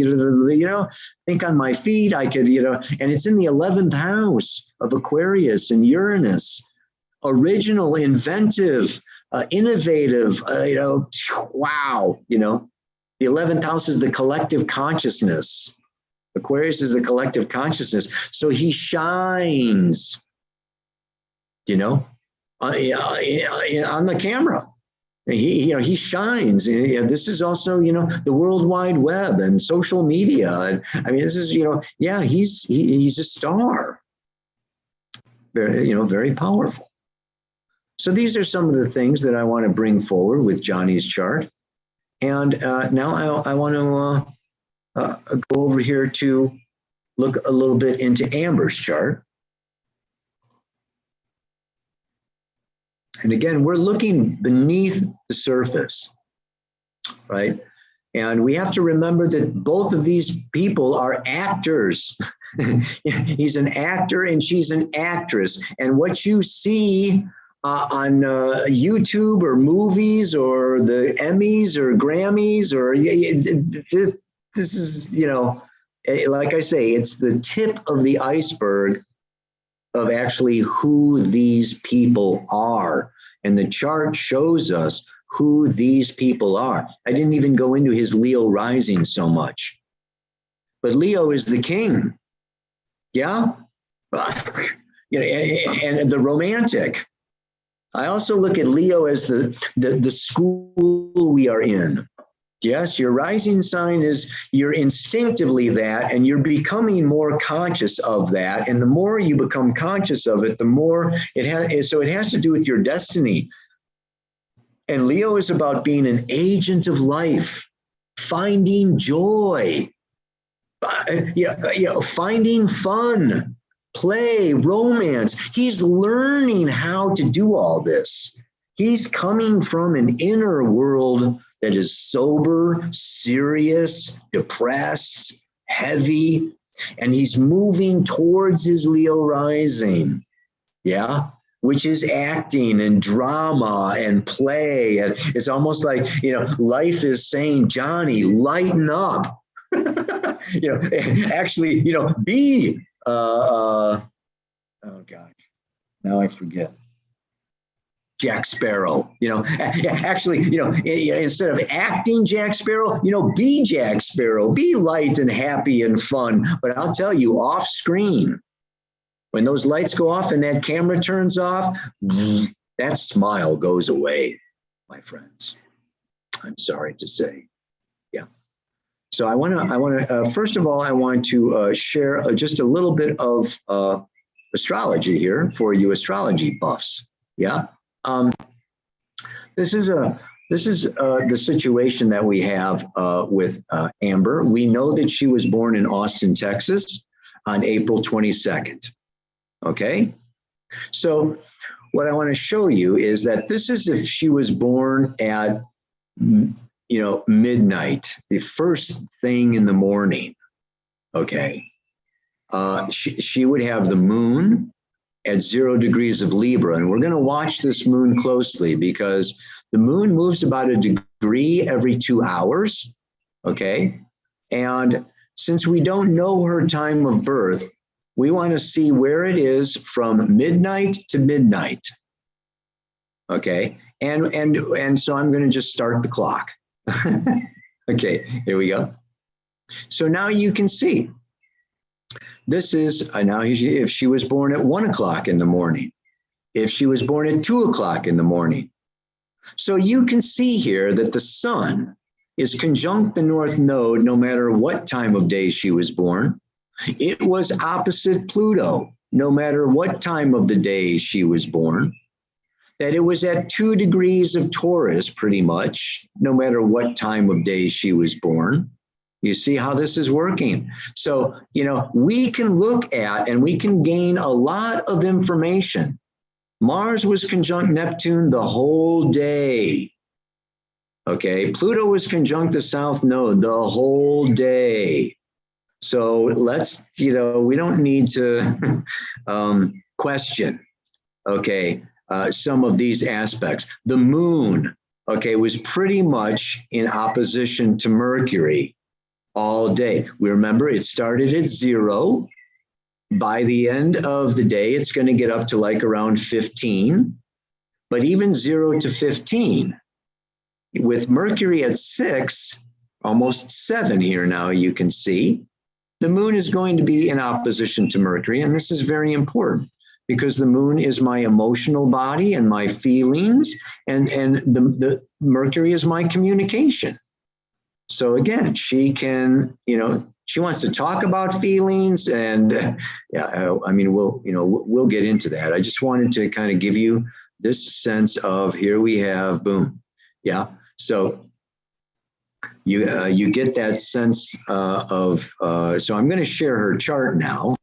think on my feet, I could, and it's in the 11th house of Aquarius and Uranus. Original, inventive, innovative, wow, the 11th house is the collective consciousness. Aquarius is the collective consciousness. So he shines, on the camera. He shines. This is also, the World Wide Web and social media. And this is, he's a star. Very, very powerful. So these are some of the things that I want to bring forward with Johnny's chart. And now I want to go over here to look a little bit into Amber's chart. And again, we're looking beneath the surface, right? And we have to remember that both of these people are actors. He's an actor and she's an actress. And what you see on YouTube or movies or the Emmys or Grammys or this is, like I say, it's the tip of the iceberg of actually who these people are. And the chart shows us who these people are. I didn't even go into his Leo rising so much. But Leo is the king. Yeah? And the romantic. I also look at Leo as the school we are in. Yes, your rising sign is, you're instinctively that, and you're becoming more conscious of that. And the more you become conscious of it, the more it has, so it has to do with your destiny. And Leo is about being an agent of life, finding joy, finding fun, play, romance. He's learning how to do all this. He's coming from an inner world that is sober, serious, depressed, heavy, and he's moving towards his Leo rising, which is acting and drama and play. And it's almost like, life is saying, Johnny, lighten up. Actually, be, oh gosh, now I forget. Jack Sparrow, actually, instead of acting Jack Sparrow, be Jack Sparrow, be light and happy and fun. But I'll tell you, off screen, when those lights go off and that camera turns off, that smile goes away, my friends. I'm sorry to say. Yeah. So I want to, first of all, I want to share just a little bit of astrology here for you astrology buffs. Yeah. This is the situation that we have with Amber. We know that she was born in Austin, Texas on April 22nd. Okay. So what I want to show you is that this is if she was born at, midnight, the first thing in the morning. Okay. She would have the moon at 0 degrees of Libra. And we're going to watch this moon closely because the moon moves about a degree every 2 hours. Okay. And since we don't know her time of birth, we want to see where it is from midnight to midnight. Okay. And so I'm going to just start the clock. Okay, here we go. So now you can see. This is now if she was born at 1 o'clock in the morning, if she was born at 2 o'clock in the morning. So you can see here that the sun is conjunct the north node no matter what time of day she was born. It was opposite Pluto no matter what time of the day she was born. That it was at 2 degrees of Taurus pretty much no matter what time of day she was born. You see how this is working? So, we can look at and we can gain a lot of information. Mars was conjunct Neptune the whole day. Okay, Pluto was conjunct the south node the whole day. So let's, we don't need to question, okay, some of these aspects. The moon, okay, was pretty much in opposition to Mercury all day. We remember it started at 0. By the end of the day, it's going to get up to like around 15. But even 0 to 15, with Mercury at 6, almost 7 here now, you can see, the moon is going to be in opposition to Mercury. And this is very important because the moon is my emotional body and my feelings, and the Mercury is my communication. So again, she can, she wants to talk about feelings, and we'll get into that. I just wanted to kind of give you this sense of, here we have, boom. Yeah. So you get that sense of, so I'm going to share her chart now.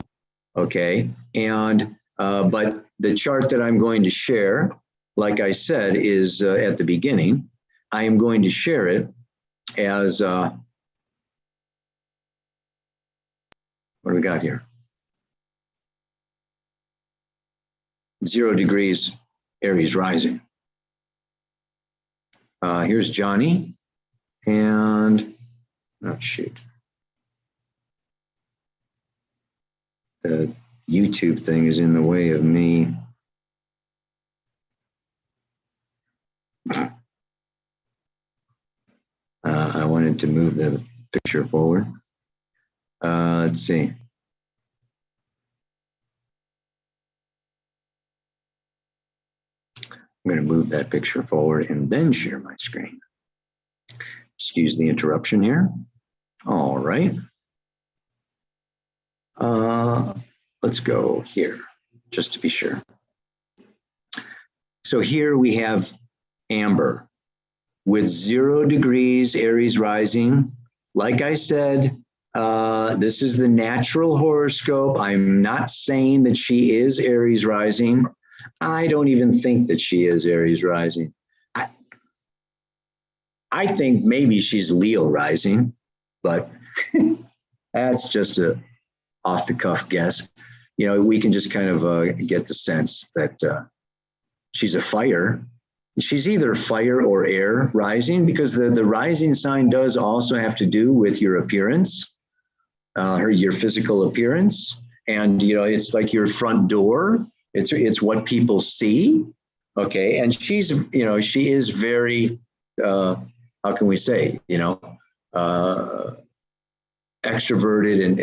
Okay. And, but the chart that I'm going to share, like I said, is at the beginning. I am going to share it as, what do we got here? 0 degrees Aries rising. Here's Johnny, and, oh shoot. The YouTube thing is in the way of me. I wanted to move the picture forward. Let's see. I'm going to move that picture forward and then share my screen. Excuse the interruption here. All right. Let's go here, just to be sure. So here we have Amber with 0 degrees Aries rising. Like I said, this is the natural horoscope. I'm not saying that she is Aries rising. I don't even think that she is Aries rising. I think maybe she's Leo rising, but that's just a off the cuff guess. We can just kind of get the sense that she's a fire. She's either fire or air rising, because the rising sign does also have to do with your appearance, your physical appearance. And, it's like your front door. It's what people see. Okay. And she's, she is very, how can we say, extroverted and,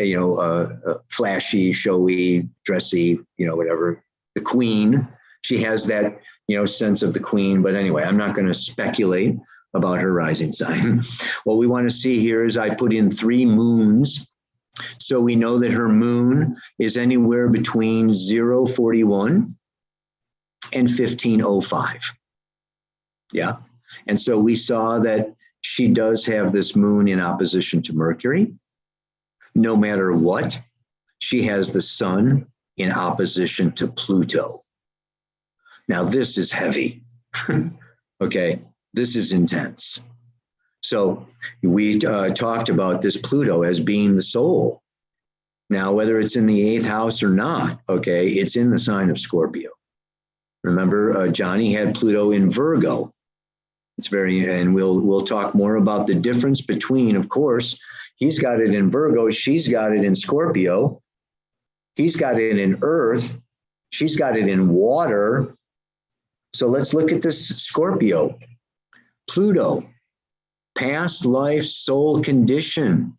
flashy, showy, dressy, whatever. The queen, she has that, sense of the queen. But anyway, I'm not going to speculate about her rising sign. What we want to see here is I put in 3 moons. So we know that her moon is anywhere between 041 and 1505. Yeah. And so we saw that she does have this moon in opposition to Mercury. No matter what, she has the sun in opposition to Pluto. Now, this is heavy. Okay. This is intense. So we talked about this Pluto as being the soul. Now, whether it's in the 8th house or not, okay, it's in the sign of Scorpio. Remember, Johnny had Pluto in Virgo. And we'll talk more about the difference between, of course, he's got it in Virgo, she's got it in Scorpio. He's got it in Earth, she's got it in water. So let's look at this Scorpio. Pluto, past life soul condition,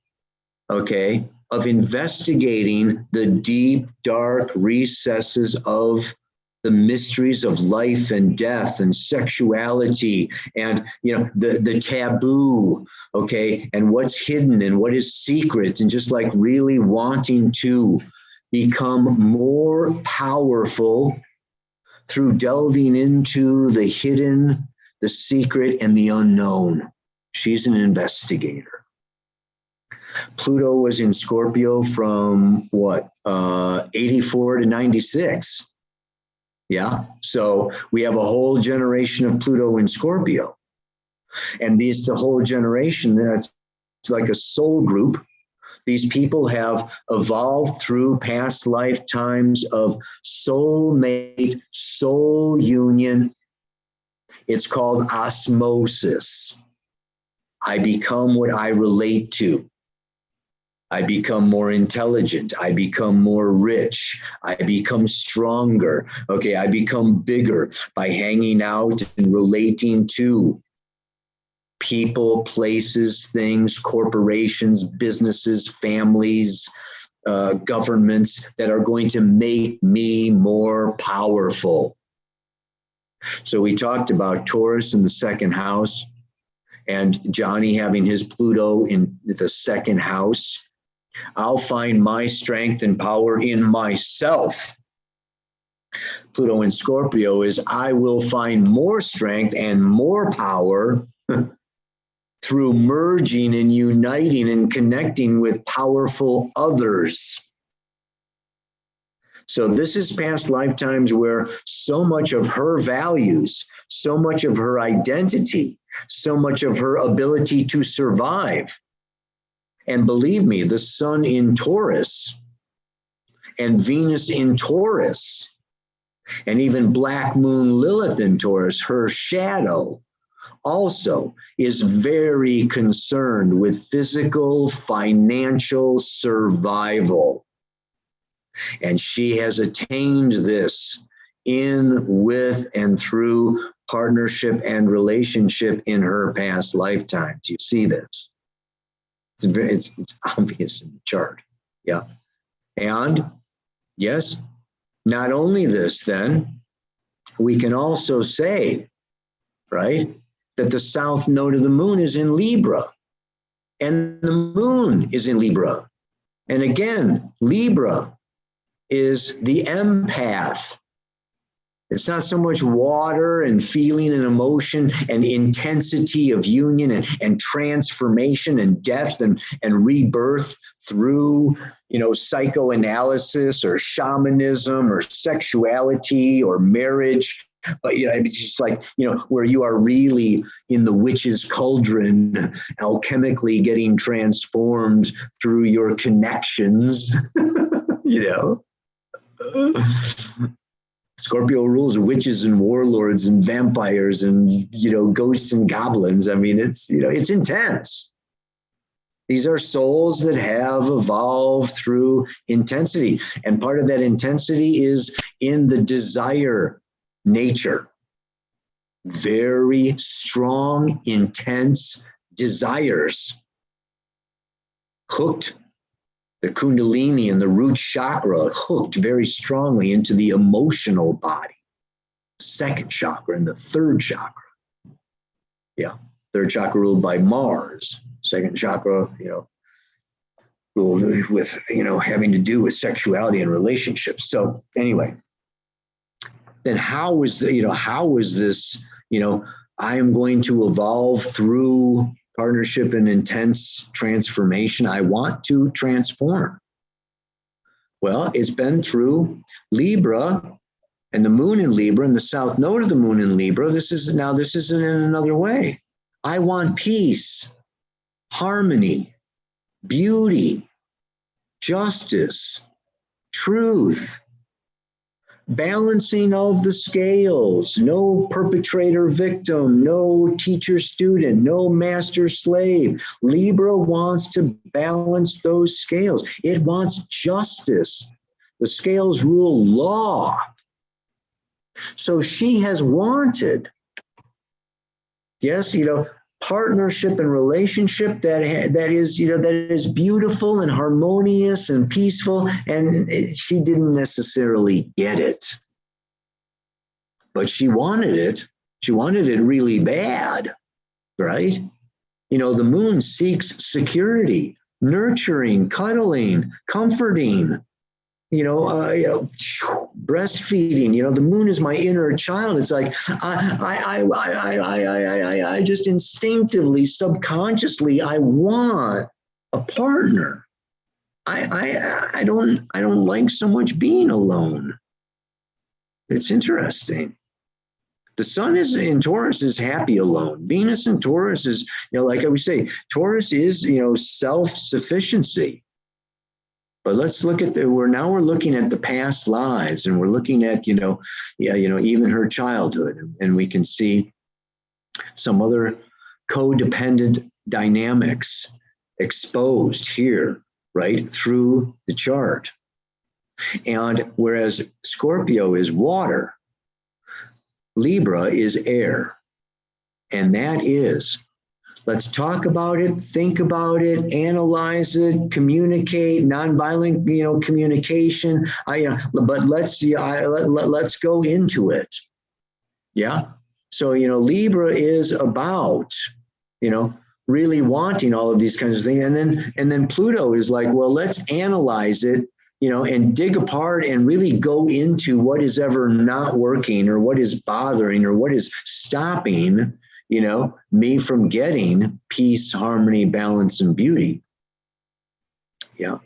okay, of investigating the deep, dark recesses of the mysteries of life and death and sexuality and, the taboo, okay, and what's hidden and what is secret, and just like really wanting to become more powerful through delving into the hidden, the secret, and the unknown. She's an investigator. Pluto was in Scorpio from 84 to 96. Yeah. So we have a whole generation of Pluto in Scorpio. And the whole generation, it's like a soul group. These people have evolved through past lifetimes of soulmate, soul union. It's called osmosis. I become what I relate to. I become more intelligent. I become more rich. I become stronger. Okay, I become bigger by hanging out and relating to people, places, things, corporations, businesses, families, governments that are going to make me more powerful. So we talked about Taurus in the second house and Johnny having his Pluto in the second house. I'll find my strength and power in myself. Pluto in Scorpio is I will find more strength and more power through merging and uniting and connecting with powerful others. So this is past lifetimes where so much of her values, so much of her identity, so much of her ability to survive. And believe me, the sun in Taurus and Venus in Taurus, and even Black Moon Lilith in Taurus, her shadow, also is very concerned with physical, financial survival. And she has attained this in, with, and through partnership and relationship in her past lifetimes. You see this. It's obvious in the chart. Yeah. And yes, not only this, then, we can also say, right, that the south node of the moon is in Libra, and the moon is in Libra. And again, Libra is the empath. It's not so much water and feeling and emotion and intensity of union and transformation and death and rebirth through, psychoanalysis or shamanism or sexuality or marriage. But, it's just like, where you are really in the witch's cauldron, alchemically getting transformed through your connections, Scorpio rules witches and warlords and vampires and, ghosts and goblins. I mean, it's intense. These are souls that have evolved through intensity. And part of that intensity is in the desire nature. Very strong, intense desires. Hooked. The Kundalini and the root chakra hooked very strongly into the emotional body. Second chakra and the third chakra. Yeah. Third chakra ruled by Mars. Second chakra, ruled with, having to do with sexuality and relationships. So anyway, then how is this, I am going to evolve through partnership and intense transformation. I want to transform. Well, it's been through Libra and the moon in Libra and the south node of the moon in Libra. This is in another way. I want peace, harmony, beauty, justice, truth, balancing of the scales, no perpetrator victim, no teacher student, no master slave. Libra wants to balance those scales. It wants justice. The scales rule law. So she has wanted, yes, partnership and relationship that is beautiful and harmonious and peaceful, and she didn't necessarily get it, but she wanted it. She wanted it really bad, right? The moon seeks security, nurturing, cuddling, comforting, breastfeeding. The moon is my inner child. It's like I just instinctively, subconsciously, I want a partner. I don't like so much being alone. It's interesting. The sun is in Taurus is happy alone. Venus in Taurus is, like I would say, Taurus is, self-sufficiency. But let's look at we're looking at the past lives, and we're looking at, even her childhood, and we can see some other codependent dynamics exposed here, right, through the chart. And whereas Scorpio is water, Libra is air. And that is, let's talk about it, think about it, analyze it, communicate, nonviolent, communication. But let's go into it. Yeah. So, Libra is about, really wanting all of these kinds of things. And then Pluto is like, well, let's analyze it, and dig apart and really go into what is ever not working, or what is bothering, or what is stopping, me from getting peace, harmony, balance, and beauty. Yeah.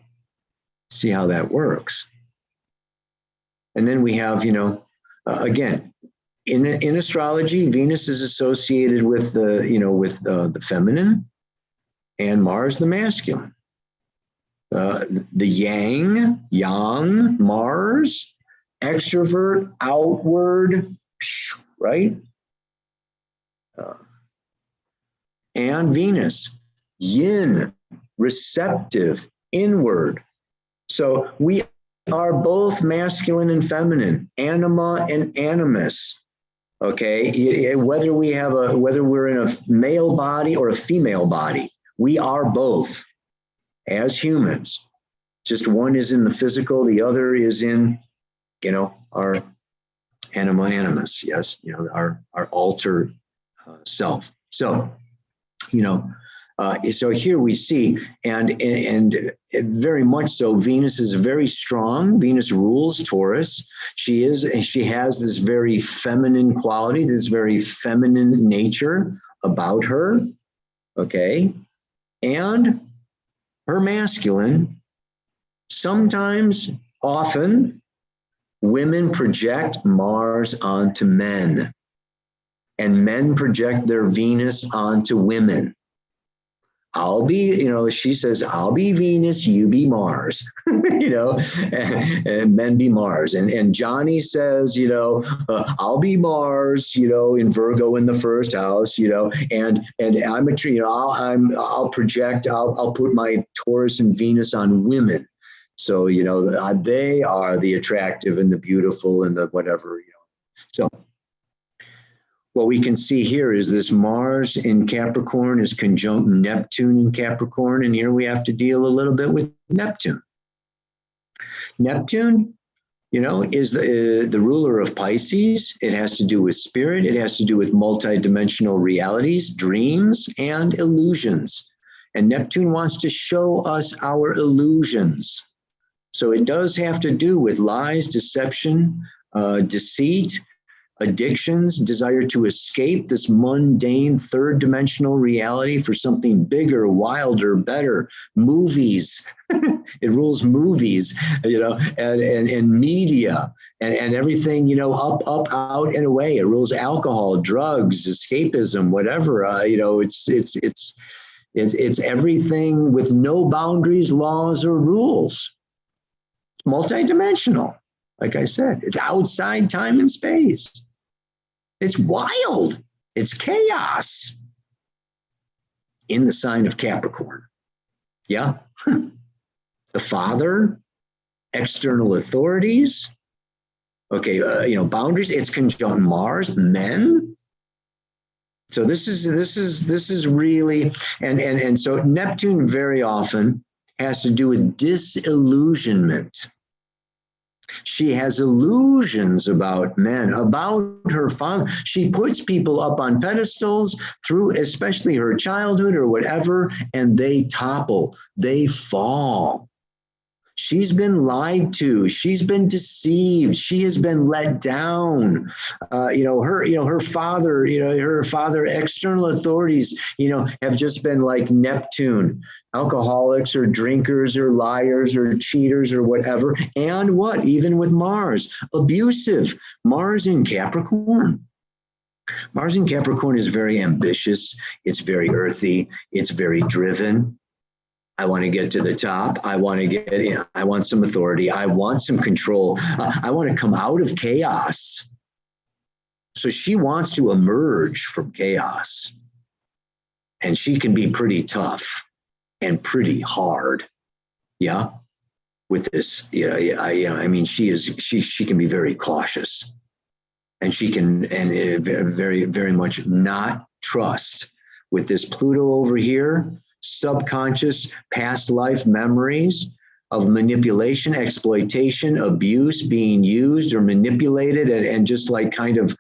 See how that works. And then we have, again, in astrology, Venus is associated with the feminine, and Mars the masculine. The yang, Mars, extrovert, outward, right? And Venus, yin, receptive, inward. So we are both masculine and feminine, anima and animus. Okay, whether we're in a male body or a female body, we are both as humans. Just one is in the physical, the other is in, our anima animus. Yes, our alter self. So, so here we see, and very much so, Venus is very strong. Venus rules Taurus. She has this very feminine quality, this very feminine nature about her. Okay. And her masculine, sometimes, often, women project Mars onto men, and men project their Venus onto women. I'll be, she says, I'll be Venus, you be Mars, and men be Mars. And Johnny says, I'll be Mars, in Virgo in the first house, and I'm a tree, I'll project, I'll put my Taurus and Venus on women. So, they are the attractive and the beautiful and the whatever, So what we can see here is this Mars in Capricorn is conjunct Neptune in Capricorn. And here we have to deal a little bit with Neptune. Neptune, is the ruler of Pisces. It has to do with spirit. It has to do with multidimensional realities, dreams, and illusions. And Neptune wants to show us our illusions. So it does have to do with lies, deception, deceit, addictions, desire to escape this mundane third dimensional reality for something bigger, wilder, better. Movies, it rules movies, and media and everything, up, out and away. It rules alcohol, drugs, escapism, whatever. It's everything with no boundaries, laws, or rules. It's multidimensional. Like I said, it's outside time and space. It's wild. It's chaos in the sign of Capricorn. Yeah. The father, external authorities. Okay. Boundaries. It's conjunct Mars, men. So this is really, and so Neptune very often has to do with disillusionment. She has illusions about men, about her father. She puts people up on pedestals through especially her childhood or whatever, and they topple, they fall. She's been lied to. She's been deceived. She has been let down. Her father, external authorities, have just been like Neptune, alcoholics or drinkers or liars or cheaters or whatever. And what? Even with Mars, abusive. Mars in Capricorn. Mars in Capricorn is very ambitious. It's very earthy. It's very driven. I want to get to the top. I want to get, I want some authority. I want some control. I want to come out of chaos. So she wants to emerge from chaos. And she can be pretty tough and pretty hard. Yeah. With this, I mean, she can be very cautious, and she can, and very, very much not trust. With this Pluto over here, subconscious past life memories of manipulation, exploitation, abuse, being used or manipulated, and just like kind of,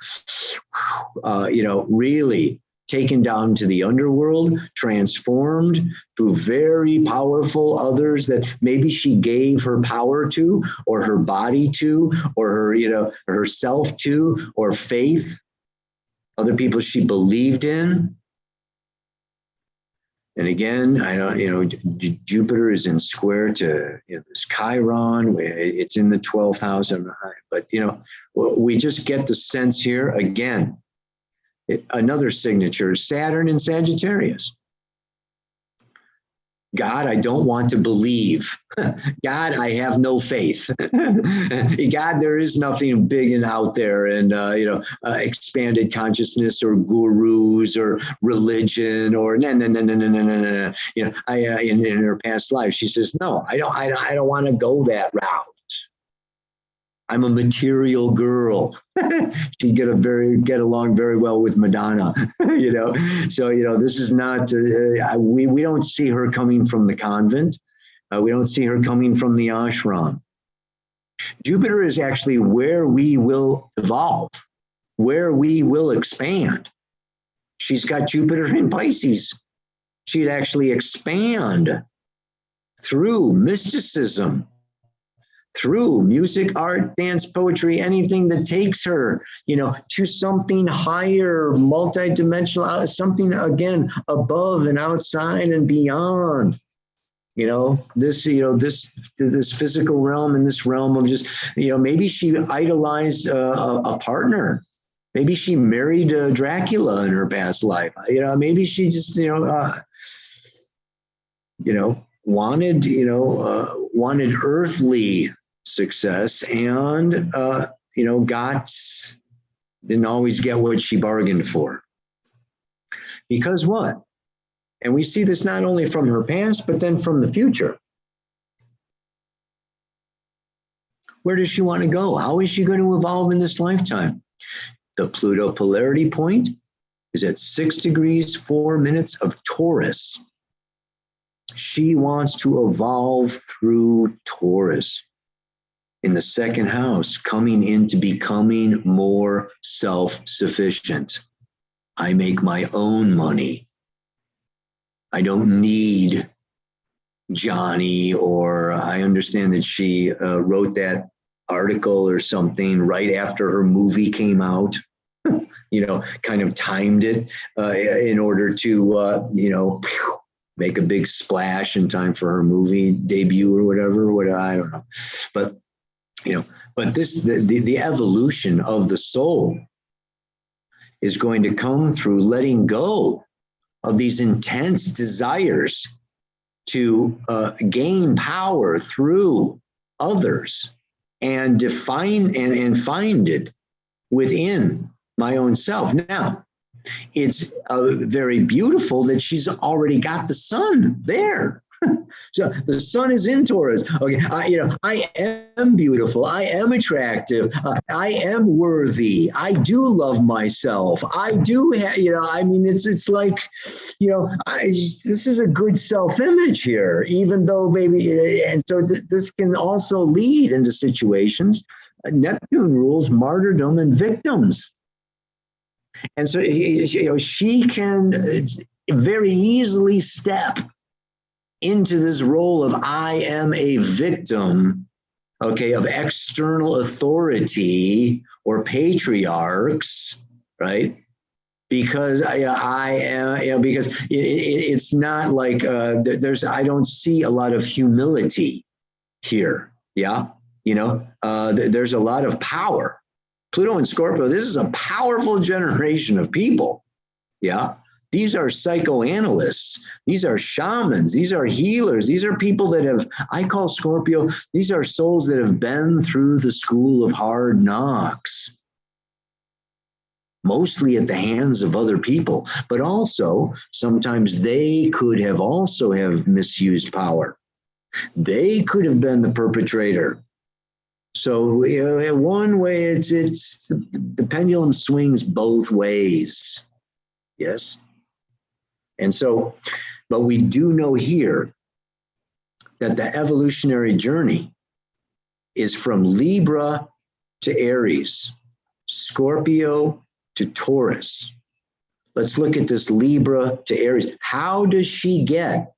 really taken down to the underworld, transformed through very powerful others that maybe she gave her power to, or her body to, or her, herself to, or faith, other people she believed in. And again, I don't, Jupiter is in square to this Chiron. It's in the 12th house, but we just get the sense here again. Another signature, Saturn in Sagittarius. God, I don't want to believe. God, I have no faith. God, there is nothing big and out there, and expanded consciousness or gurus or religion or no. In her past life, she says, no, I don't want to go that route. I'm a material girl. She'd get along very well with Madonna, So, this is not, we don't see her coming from the convent. We don't see her coming from the ashram. Jupiter is actually where we will evolve, where we will expand. She's got Jupiter in Pisces. She'd actually expand through mysticism, through music, art, dance, poetry, anything that takes her, to something higher, multidimensional, something again above and outside and beyond. This physical realm and this realm of just, maybe she idolized a partner. Maybe she married Dracula in her past life. Maybe she just, wanted earthly success and, didn't always get what she bargained for. Because what? And we see this not only from her past, but then from the future. Where does she want to go? How is she going to evolve in this lifetime? The Pluto polarity point is at 6 degrees, 4 minutes of Taurus. She wants to evolve through Taurus in the second house, coming into becoming more self-sufficient. I make my own money. I don't need Johnny, or I understand that she wrote that article or something right after her movie came out, kind of timed it in order to, make a big splash in time for her movie debut or whatever, I don't know. But, but the evolution of the soul is going to come through letting go of these intense desires to gain power through others and define and find it within my own self. Now, it's very beautiful that she's already got the sun there. So the sun is in Taurus. Okay, I am beautiful. I am attractive. I am worthy. I do love myself. I do have, it's like, this is a good self-image here, even though maybe, and so this can also lead into situations. Neptune rules martyrdom and victims. And so, she can very easily step into this role of I am a victim, of external authority or patriarchs, right? Because I am, because it's not like I don't see a lot of humility here. Yeah, there's a lot of power. Pluto and Scorpio, this is a powerful generation of people. Yeah. These are psychoanalysts. These are shamans. These are healers. These are people that have, I call Scorpio, these are souls that have been through the school of hard knocks, mostly at the hands of other people, but also sometimes they could have also have misused power. They could have been the perpetrator. So in one way, it's the pendulum swings both ways. Yes. And so, but we do know here that the evolutionary journey is from Libra to Aries, Scorpio to Taurus. Let's look at this Libra to Aries. How does she get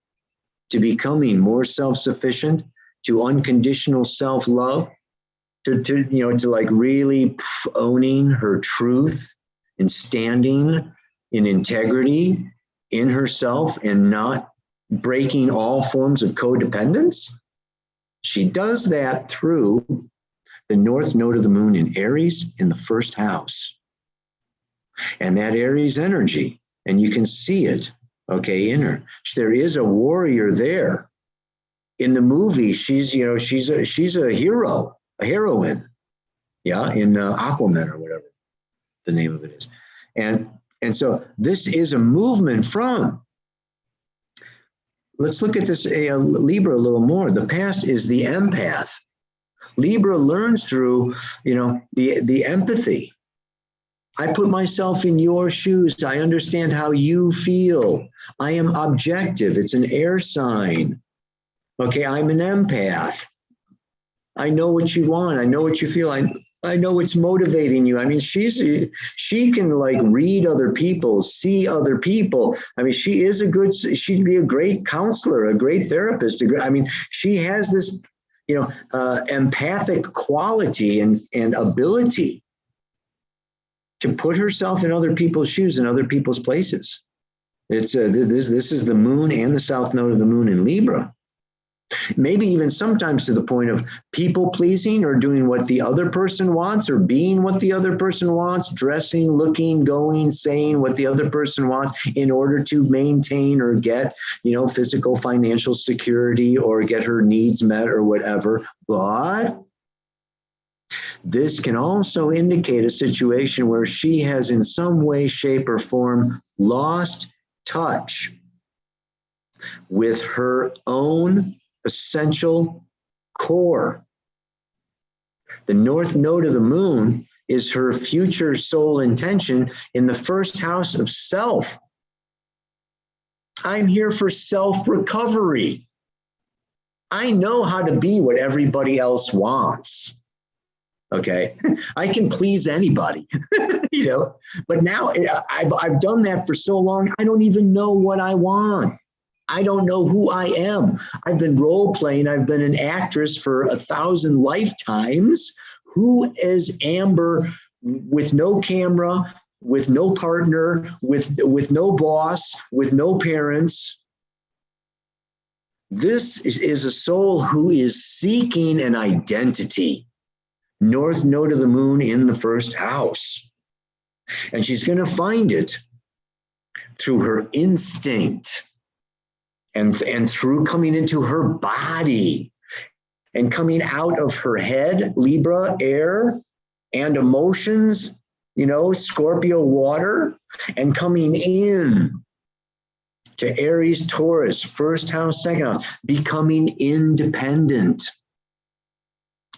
to becoming more self-sufficient, to unconditional self-love, to like really owning her truth and standing in integrity in herself and not breaking all forms of codependence? She does that through the north node of the moon in Aries in the first house. And that Aries energy, and you can see it, okay, in her. There is a warrior there. In the movie, she's a hero, a heroine, yeah, in Aquaman or whatever the name of it is. And so this is a movement from, let's look at this Libra a little more. The past is the empath. Libra learns through, the empathy. I put myself in your shoes. I understand how you feel. I am objective. It's an air sign. Okay, I'm an empath. I know what you want. I know what you feel. I know what's motivating you. I mean, she can like read other people, see other people. I mean, she'd be a great counselor, a great therapist. I mean, she has this, empathic quality and ability to put herself in other people's shoes and other people's places. It's this is the moon and the south node of the moon in Libra. Maybe even sometimes to the point of people pleasing or doing what the other person wants or being what the other person wants, dressing, looking, going, saying what the other person wants in order to maintain or get, physical, financial security or get her needs met or whatever. But this can also indicate a situation where she has in some way, shape, or form lost touch with her own essential core. The north node of the moon is her future soul intention in the first house of self. I'm here for self-recovery. I know how to be what everybody else wants. Okay, I can please anybody, but now I've done that for so long, I don't even know what I want. I don't know who I am. I've been role playing. I've been an actress for 1,000 lifetimes. Who is Amber with no camera, with no partner, with no boss, with no parents? This is a soul who is seeking an identity. North node of the moon in the first house. And she's going to find it through her instinct and through coming into her body and coming out of her head, Libra, air, and emotions, Scorpio, water, and coming in to Aries, Taurus, first house, second house, becoming independent.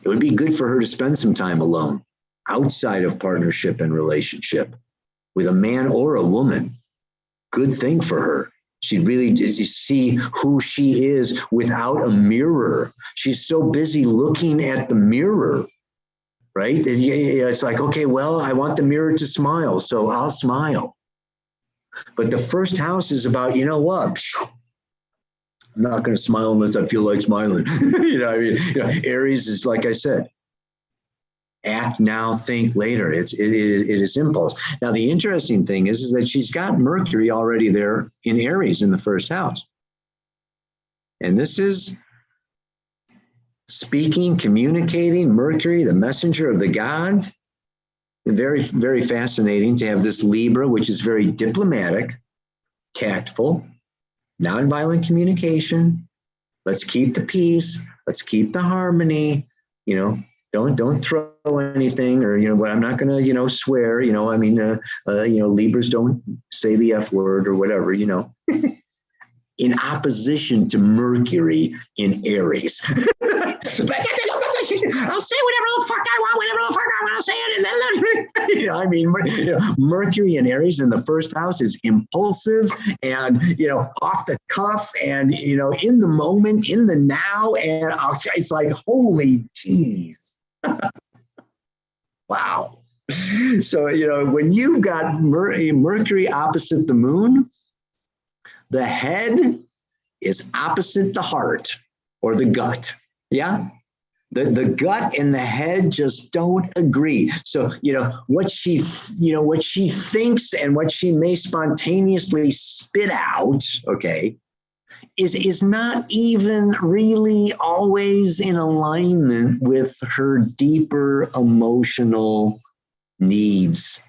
It would be good for her to spend some time alone, outside of partnership and relationship, with a man or a woman. Good thing for her. She'd really see who she is without a mirror. She's so busy looking at the mirror, right? It's like, okay, well, I want the mirror to smile, so I'll smile. But the first house is about, I'm not going to smile unless I feel like smiling. Aries is, like I said, act now, think later. It is impulse. Now, the interesting thing is that she's got Mercury already there in Aries in the first house. And this is speaking, communicating, Mercury, the messenger of the gods. Very, very fascinating to have this Libra, which is very diplomatic, tactful, nonviolent communication. Let's keep the peace. Let's keep the harmony. Don't throw anything, or but I'm not gonna swear. Libras don't say the F word or whatever. In opposition to Mercury in Aries. I'll say whatever the fuck I want, whenever the fuck I want to say it. And then, Mercury in Aries in the first house is impulsive and, off the cuff and, in the moment, in the now. And it's like, holy jeez. Wow. So, when you've got Mercury opposite the moon, the head is opposite the heart or the gut. Yeah. The gut and the head just don't agree. So, what she thinks and what she may spontaneously spit out, okay, is not even really always in alignment with her deeper emotional needs,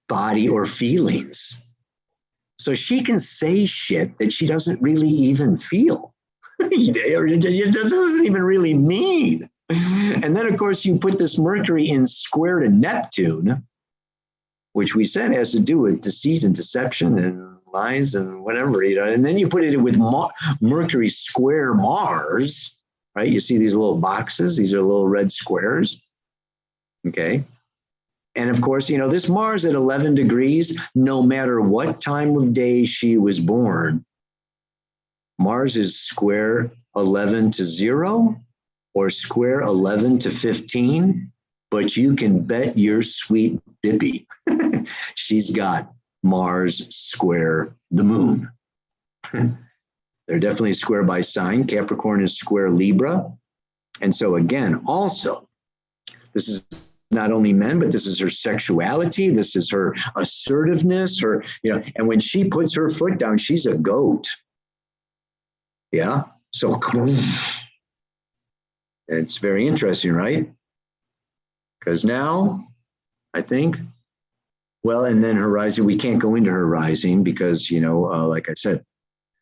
body, or feelings. So she can say shit that she doesn't really even feel. It doesn't even really mean. And then, of course, you put this Mercury in square to Neptune, which we said has to do with deceit and deception and lies and whatever, and then you put it with Mercury square Mars, right? You see these little boxes, these are little red squares, okay? And of course, this Mars at 11 degrees, no matter what time of day she was born, Mars is square 11 to 0 or square 11 to 15, but you can bet your sweet bippy she's got Mars square the moon. They're definitely square by sign. Capricorn is square Libra. And so again, also, this is not only men, but this is her sexuality. This is her assertiveness, and when she puts her foot down, she's a goat. Yeah. So it's very interesting, right? Because now I think, and then her rising, we can't go into her rising because, like I said,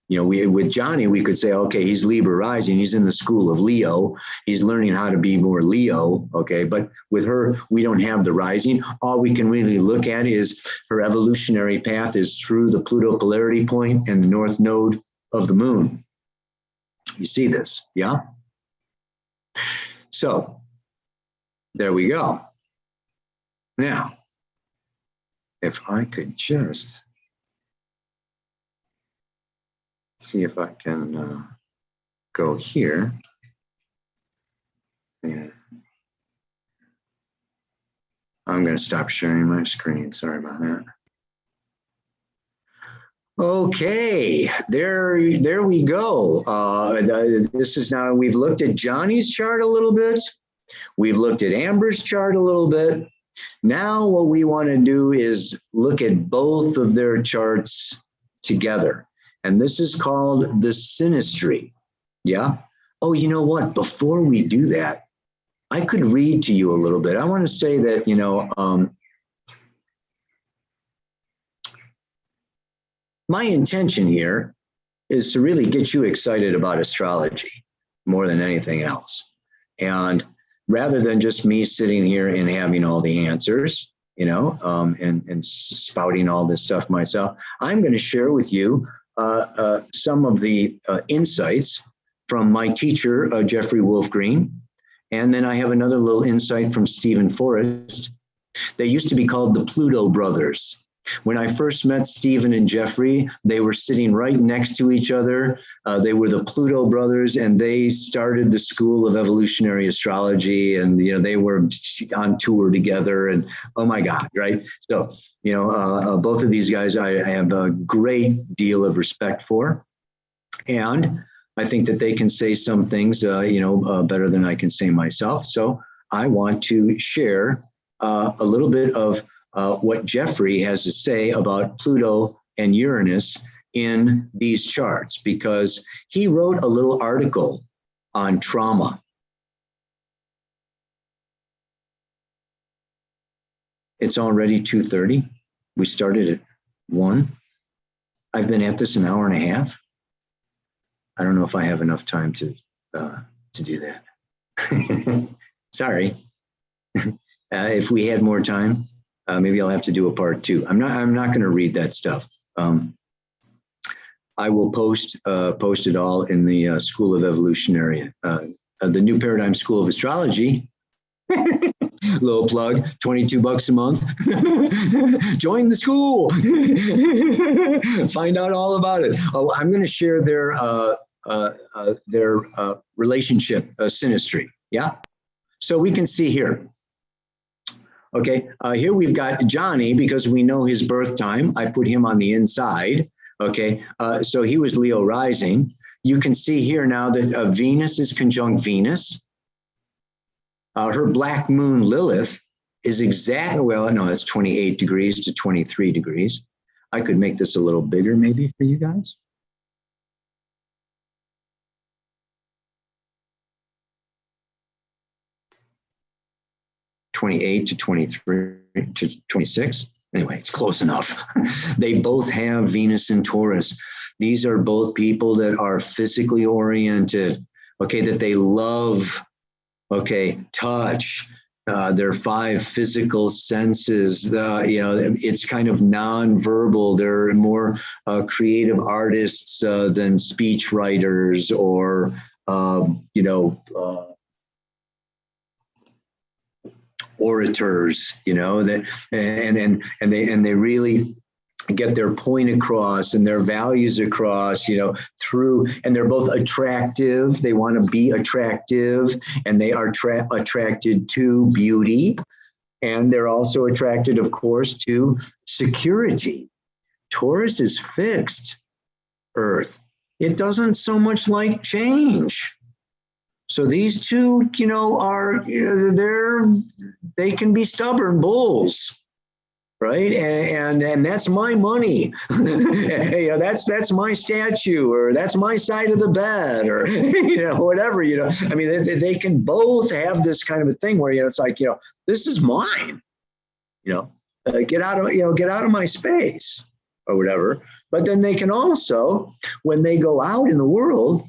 with Johnny, we could say, okay, he's Libra rising. He's in the school of Leo. He's learning how to be more Leo. Okay. But with her, we don't have the rising. All we can really look at is her evolutionary path is through the Pluto polarity point and the north node of the moon. You see this, yeah? So there we go. Now, if I could just see if I can go here. And I'm going to stop sharing my screen. Sorry about that. Okay, there we go. This is now, we've looked at Johnny's chart a little bit. We've looked at Amber's chart a little bit. Now what we want to do is look at both of their charts together. And this is called the Synastry. Yeah. Oh, you know what? Before we do that, I could read to you a little bit. I want to say that, my intention here is to really get you excited about astrology more than anything else. And rather than just me sitting here and having all the answers, and spouting all this stuff myself, I'm going to share with you some of the insights from my teacher, Jeffrey Wolf Green. And then I have another little insight from Stephen Forrest. They used to be called the Pluto brothers. When I first met Stephen and Jeffrey, they were sitting right next to each other. They were the Pluto brothers, and they started the School of Evolutionary Astrology, and they were on tour together. And oh my God, right? So both of these guys I have a great deal of respect for, and I think that they can say some things better than I can say myself. So I want to share a little bit of what Jeffrey has to say about Pluto and Uranus in these charts, because he wrote a little article on trauma. It's already 2:30. We started at 1. I've been at this an hour and a half. I don't know if I have enough time to do that. Sorry. If we had more time, maybe I'll have to do a part 2. I'm not going to read that stuff. I will post it all in the School of Evolutionary, the New Paradigm School of Astrology. Little plug, $22 a month. Join the school. Find out all about it. Oh, I'm going to share their relationship synastry. Yeah. So we can see here. Okay. Here we've got Johnny, because we know his birth time. I put him on the inside. Okay. So he was Leo rising. You can see here now that Venus is conjunct Venus. Her black moon Lilith is exactly, well, no, it's 28 degrees to 23 degrees. I could make this a little bigger maybe for you guys. (28 to 23 to 26). Anyway, it's close enough. They both have Venus and Taurus. These are both people that are physically oriented, okay, that they love, okay, touch, their 5 physical senses, it's kind of nonverbal. They're more creative artists than speech writers or, orators, that, and they really get their point across and their values across, through, and they're both attractive. They want to be attractive, and they are attracted to beauty. And they're also attracted, of course, to security. Taurus is fixed Earth. It doesn't so much like change. So these two, they can be stubborn bulls. Right. And that's my money. That's my statue, or that's my side of the bed, or, whatever, I mean, they can both have this kind of a thing where, it's like, this is mine, get out of my space or whatever. But then they can also, when they go out in the world,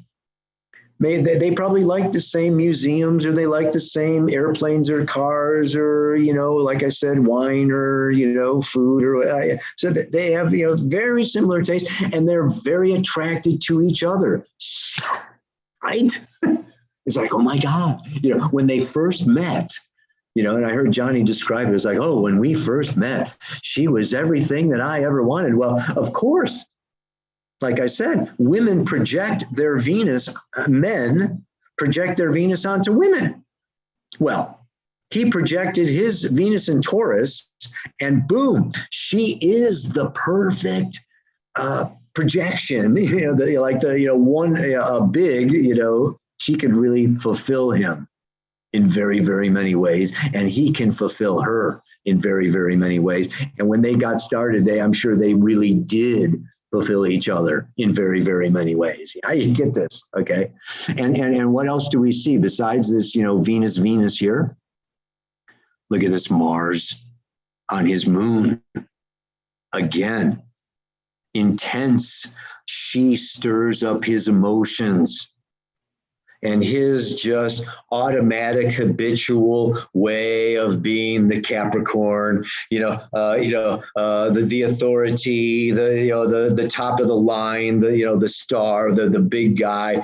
they probably like the same museums, or they like the same airplanes or cars, or, like I said, wine, or, food, or so that they have, very similar tastes, and they're very attracted to each other. Right? It's like, oh my God, when they first met, and I heard Johnny describe it as like, oh, when we first met, she was everything that I ever wanted. Well, of course. Like I said, women project their Venus, men project their Venus onto women. Well, he projected his Venus in Taurus, and boom, she is the perfect projection. She could really fulfill him in very, very many ways, and he can fulfill her in very, very many ways. And when they got started, I'm sure they really did fulfill each other in very, very many ways. You get this, okay? And what else do we see besides this, Venus here? Look at this Mars on his moon. Again, intense. She stirs up his emotions. And his just automatic, habitual way of being the Capricorn, the authority, the top of the line, the star, the big guy,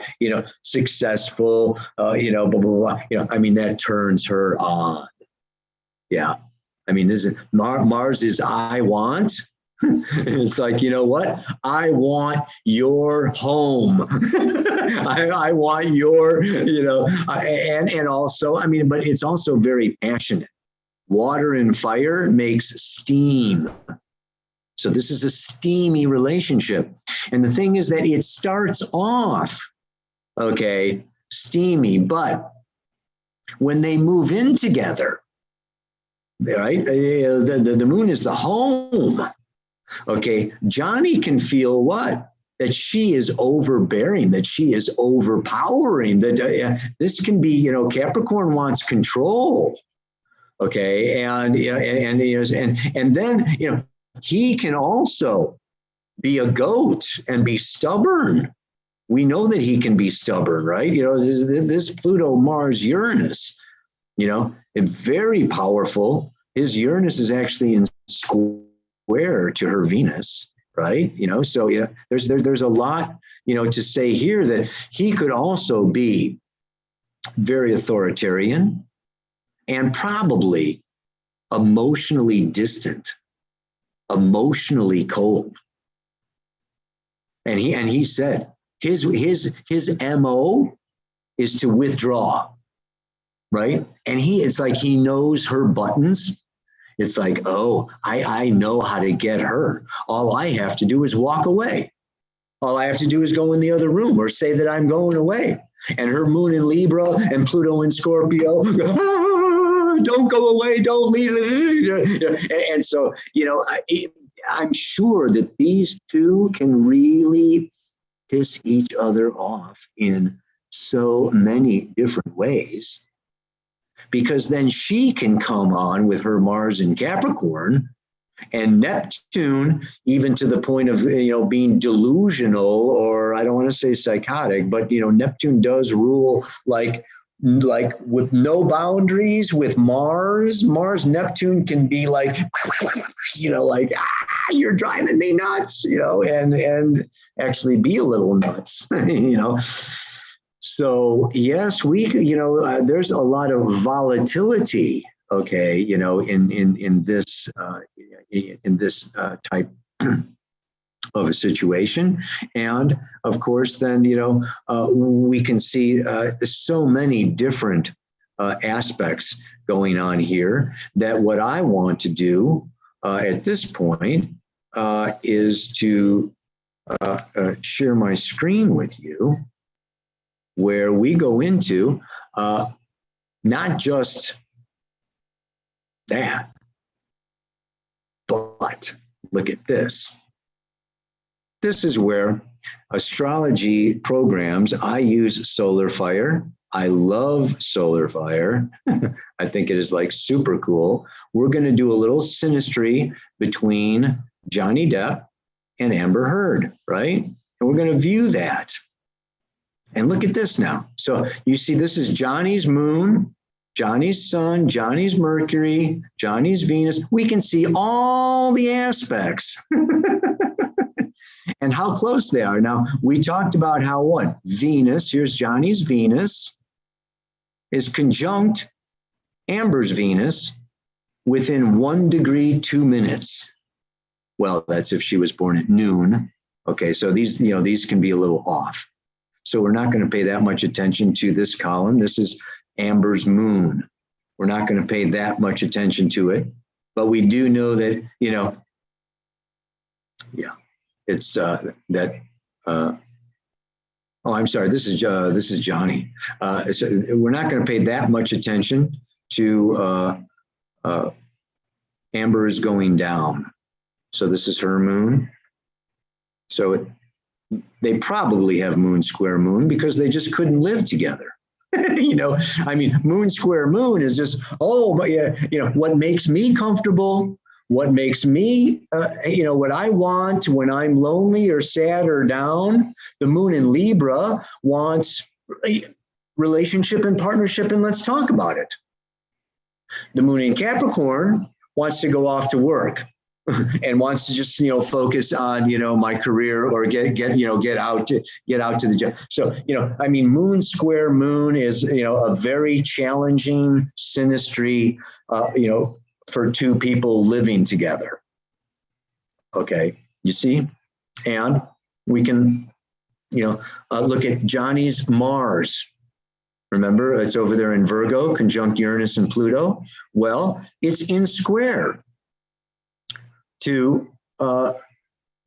successful, blah, blah, blah. I mean, that turns her on. Yeah. I mean, this is Mars is I want. It's like, what? I want your home. I want your, and also, I mean, but it's also very passionate. Water and fire makes steam. So this is a steamy relationship. And the thing is that it starts off, okay, steamy, but when they move in together, right, the moon is the home. Okay, Johnny can feel what? That she is overbearing, that she is overpowering, that this can be, Capricorn wants control. Okay, and then, he can also be a goat and be stubborn. We know that he can be stubborn, right? This Pluto, Mars, Uranus, it's very powerful. His Uranus is actually in square to her Venus, right? So there's a lot, to say here that he could also be very authoritarian and probably emotionally distant, emotionally cold. And he said his MO is to withdraw, right? And it's like he knows her buttons. It's like, oh, I know how to get her. All I have to do is walk away. All I have to do is go in the other room or say that I'm going away. And her moon in Libra and Pluto in Scorpio, don't go away, don't leave. And so, I'm sure that these two can really piss each other off in so many different ways. Because then she can come on with her Mars in Capricorn and Neptune, even to the point of, being delusional, or I don't want to say psychotic, but, Neptune does rule like with no boundaries with Mars. Neptune can be like, you're driving me nuts, and actually be a little nuts, So yes, there's a lot of volatility, okay, in this type of a situation. And of course, then, we can see so many different aspects going on here, that what I want to do at this point is to share my screen with you, where we go into not just that, but look at this. This is where astrology programs, I use solar fire. I love solar fire. I think it is like super cool. We're going to do a little synastry between Johnny Depp and Amber Heard, right? And we're going to view that. And look at this now. So you see, this is Johnny's moon, Johnny's sun, Johnny's Mercury, Johnny's Venus. We can see all the aspects and how close they are. Now, we talked about how what? Venus, here's Johnny's Venus, is conjunct Amber's Venus within 1 degree, 2 minutes. Well, that's if she was born at noon. Okay, so these can be a little off. So we're not going to pay that much attention to this column. This is Amber's moon. We're not going to pay that much attention to it, but we do know that, it's that. Oh, I'm sorry. This is Johnny. So we're not going to pay that much attention to Amber is going down. So this is her moon. So they probably have moon square moon because they just couldn't live together. Moon square moon is just, what makes me comfortable, what makes me, what I want when I'm lonely or sad or down. The moon in Libra wants relationship and partnership, and let's talk about it. The moon in Capricorn wants to go off to work and wants to just, focus on, my career or get out to the job. So, moon square moon is, a very challenging synastry, for two people living together. Okay. You see? And we can, look at Johnny's Mars. Remember, it's over there in Virgo, conjunct Uranus and Pluto. Well, it's in square to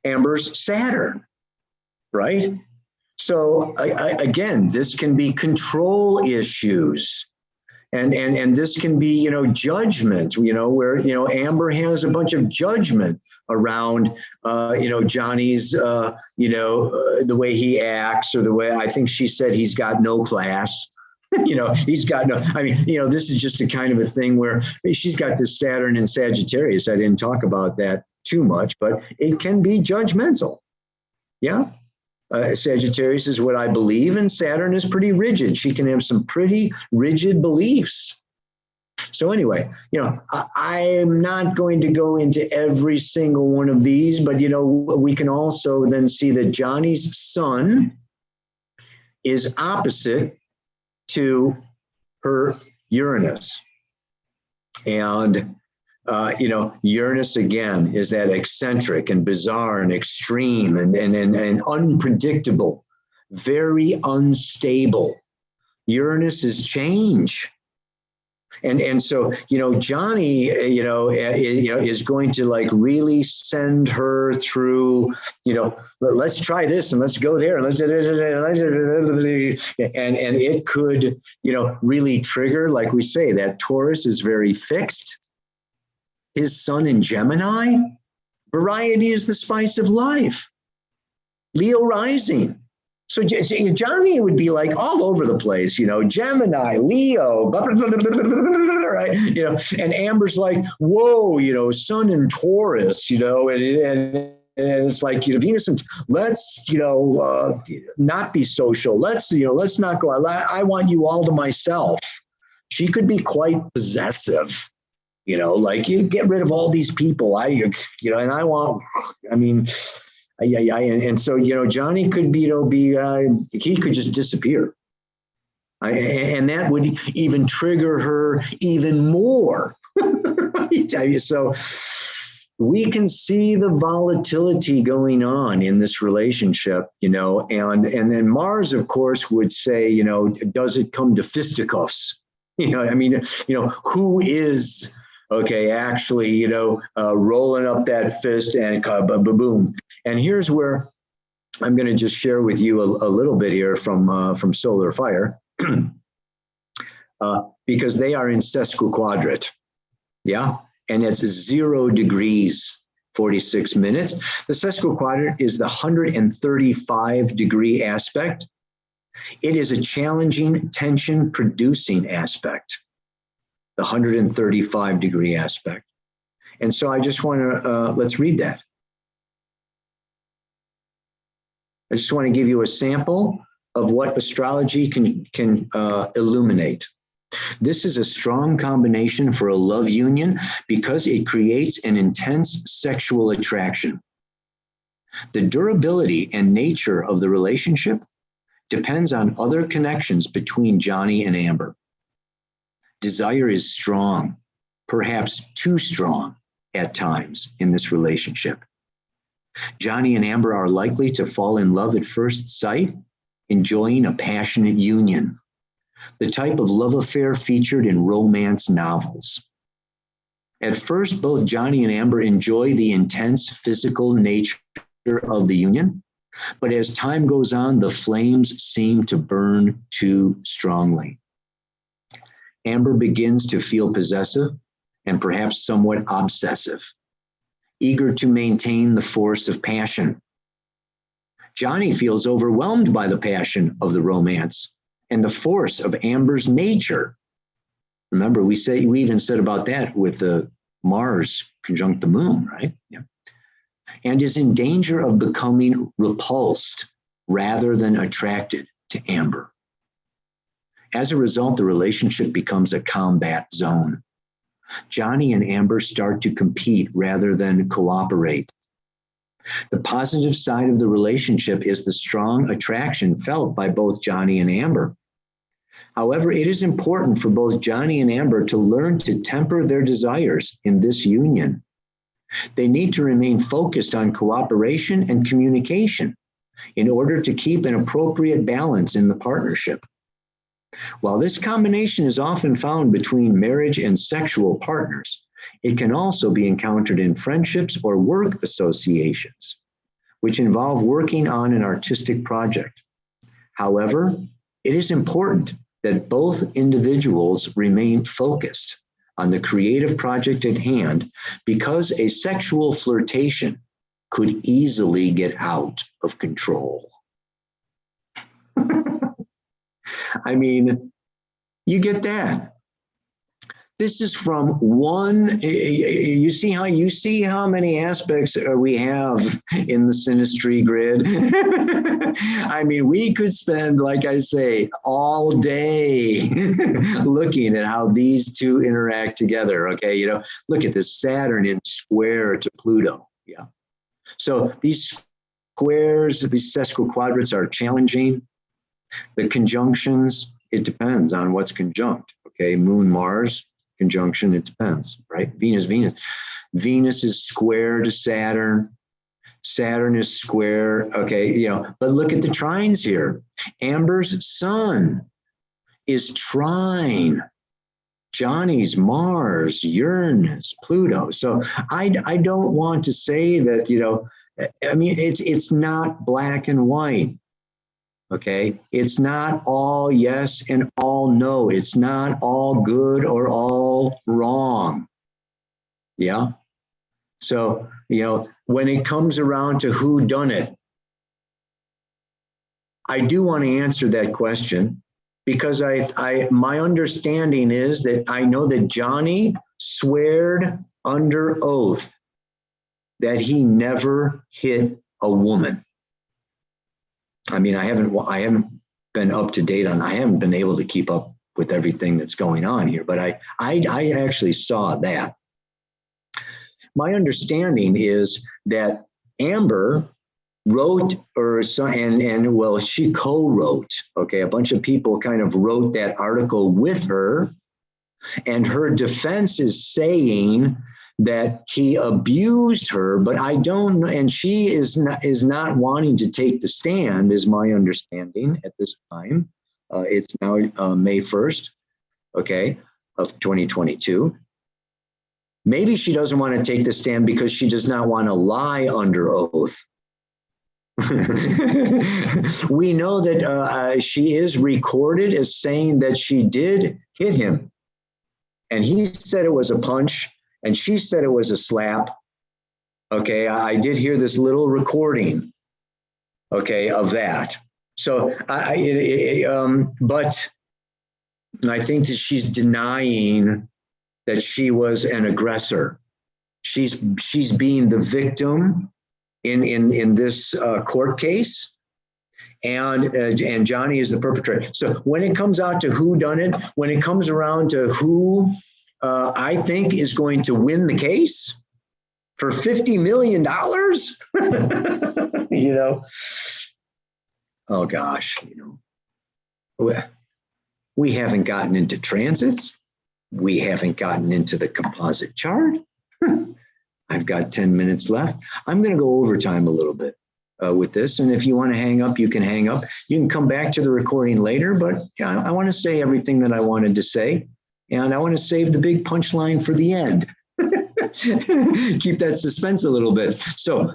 Amber's Saturn, right? So again, this can be control issues, and this can be, judgment, where, Amber has a bunch of judgment around, Johnny's, the way he acts, or the way, I think she said he's got no class. He's got no, this is just a kind of a thing where she's got this Saturn and Sagittarius. I didn't talk about that too much, but it can be judgmental. Yeah. Sagittarius is what I believe, and Saturn is pretty rigid. She can have some pretty rigid beliefs. So anyway, I'm not going to go into every single one of these, but, we can also then see that Johnny's sun is opposite to her Uranus. And, Uranus again is that eccentric and bizarre and extreme and unpredictable, very unstable. Uranus is change. And so, Johnny, is going to like really send her through, let's try this and let's go there. And it could, really trigger, like we say, that Taurus is very fixed. His sun in Gemini, variety is the spice of life. Leo rising. So Johnny would be like all over the place, Gemini, Leo, right? And Amber's like, whoa, sun in Taurus, and it's like, Venus and let's, not be social. Let's not go. I want you all to myself. She could be quite possessive, like you get rid of all these people. And I want, and so, Johnny could be, he could just disappear. And that would even trigger her even more. So we can see the volatility going on in this relationship, and then Mars, of course, would say, does it come to fisticuffs? Who is, actually, rolling up that fist and boom. And here's where I'm going to just share with you a little bit here from Solar Fire, because they are in sesquiquadrate. Yeah. And it's 0 degrees, 46 minutes. The sesquiquadrate is the 135 degree aspect. It is a challenging tension producing aspect, the 135 degree aspect. And so I just want to, let's read that. I just want to give you a sample of what astrology can illuminate. This is a strong combination for a love union because it creates an intense sexual attraction. The durability and nature of the relationship depends on other connections between Johnny and Amber. Desire is strong, perhaps too strong at times in this relationship. Johnny and Amber are likely to fall in love at first sight, enjoying a passionate union, the type of love affair featured in romance novels. At first, both Johnny and Amber enjoy the intense physical nature of the union, but as time goes on, the flames seem to burn too strongly. Amber begins to feel possessive and perhaps somewhat obsessive, eager to maintain the force of passion. Johnny feels overwhelmed by the passion of the romance and the force of Amber's nature. Remember, we even said about that with the Mars conjunct the moon, right? Yeah. And is in danger of becoming repulsed rather than attracted to Amber. As a result, the relationship becomes a combat zone. Johnny and Amber start to compete rather than cooperate. The positive side of the relationship is the strong attraction felt by both Johnny and Amber. However, it is important for both Johnny and Amber to learn to temper their desires in this union. They need to remain focused on cooperation and communication in order to keep an appropriate balance in the partnership. While this combination is often found between marriage and sexual partners, it can also be encountered in friendships or work associations, which involve working on an artistic project. However, it is important that both individuals remain focused on the creative project at hand because a sexual flirtation could easily get out of control. I mean, you get that. This is from one. You see how many aspects we have in the Synastry grid. I mean, we could spend, like I say, all day looking at how these two interact together. Okay, look at this Saturn in square to Pluto. Yeah. So these squares, these sesquiquadrats are challenging. The conjunctions, it depends on what's conjunct. Okay, Moon, Mars conjunction, it depends, right? Venus. Venus is square to Saturn. Saturn is square, okay, but look at the trines here. Amber's sun is trine Johnny's Mars, Uranus, Pluto. So I don't want to say that, I mean, it's not black and white. Okay, it's not all yes and all no. It's not all good or all wrong. Yeah. So, when it comes around to who done it, I do want to answer that question because my understanding is that I know that Johnny sweared under oath that he never hit a woman. I mean, I haven't been up to date on, I haven't been able to keep up with everything that's going on here, but I actually saw that. My understanding is that Amber wrote, she co-wrote, okay, a bunch of people kind of wrote that article with her, and her defense is saying that he abused her, but I don't know, and she is not wanting to take the stand, is my understanding at this time. It's now May 1st, okay, of 2022. Maybe she doesn't want to take the stand because she does not want to lie under oath. We know that she is recorded as saying that she did hit him. And he said it was a punch, and she said it was a slap. Okay, I did hear this little recording, okay, of that. So, but I think that she's denying that she was an aggressor. She's being the victim in this court case, and Johnny is the perpetrator. So when it comes out to who done it, when it comes around to who I think is going to win the case for $50 million, oh gosh, we haven't gotten into transits. We haven't gotten into the composite chart. I've got 10 minutes left. I'm going to go overtime a little bit with this. And if you want to hang up, you can hang up. You can come back to the recording later, but yeah, I want to say everything that I wanted to say. And I want to save the big punchline for the end. Keep that suspense a little bit. So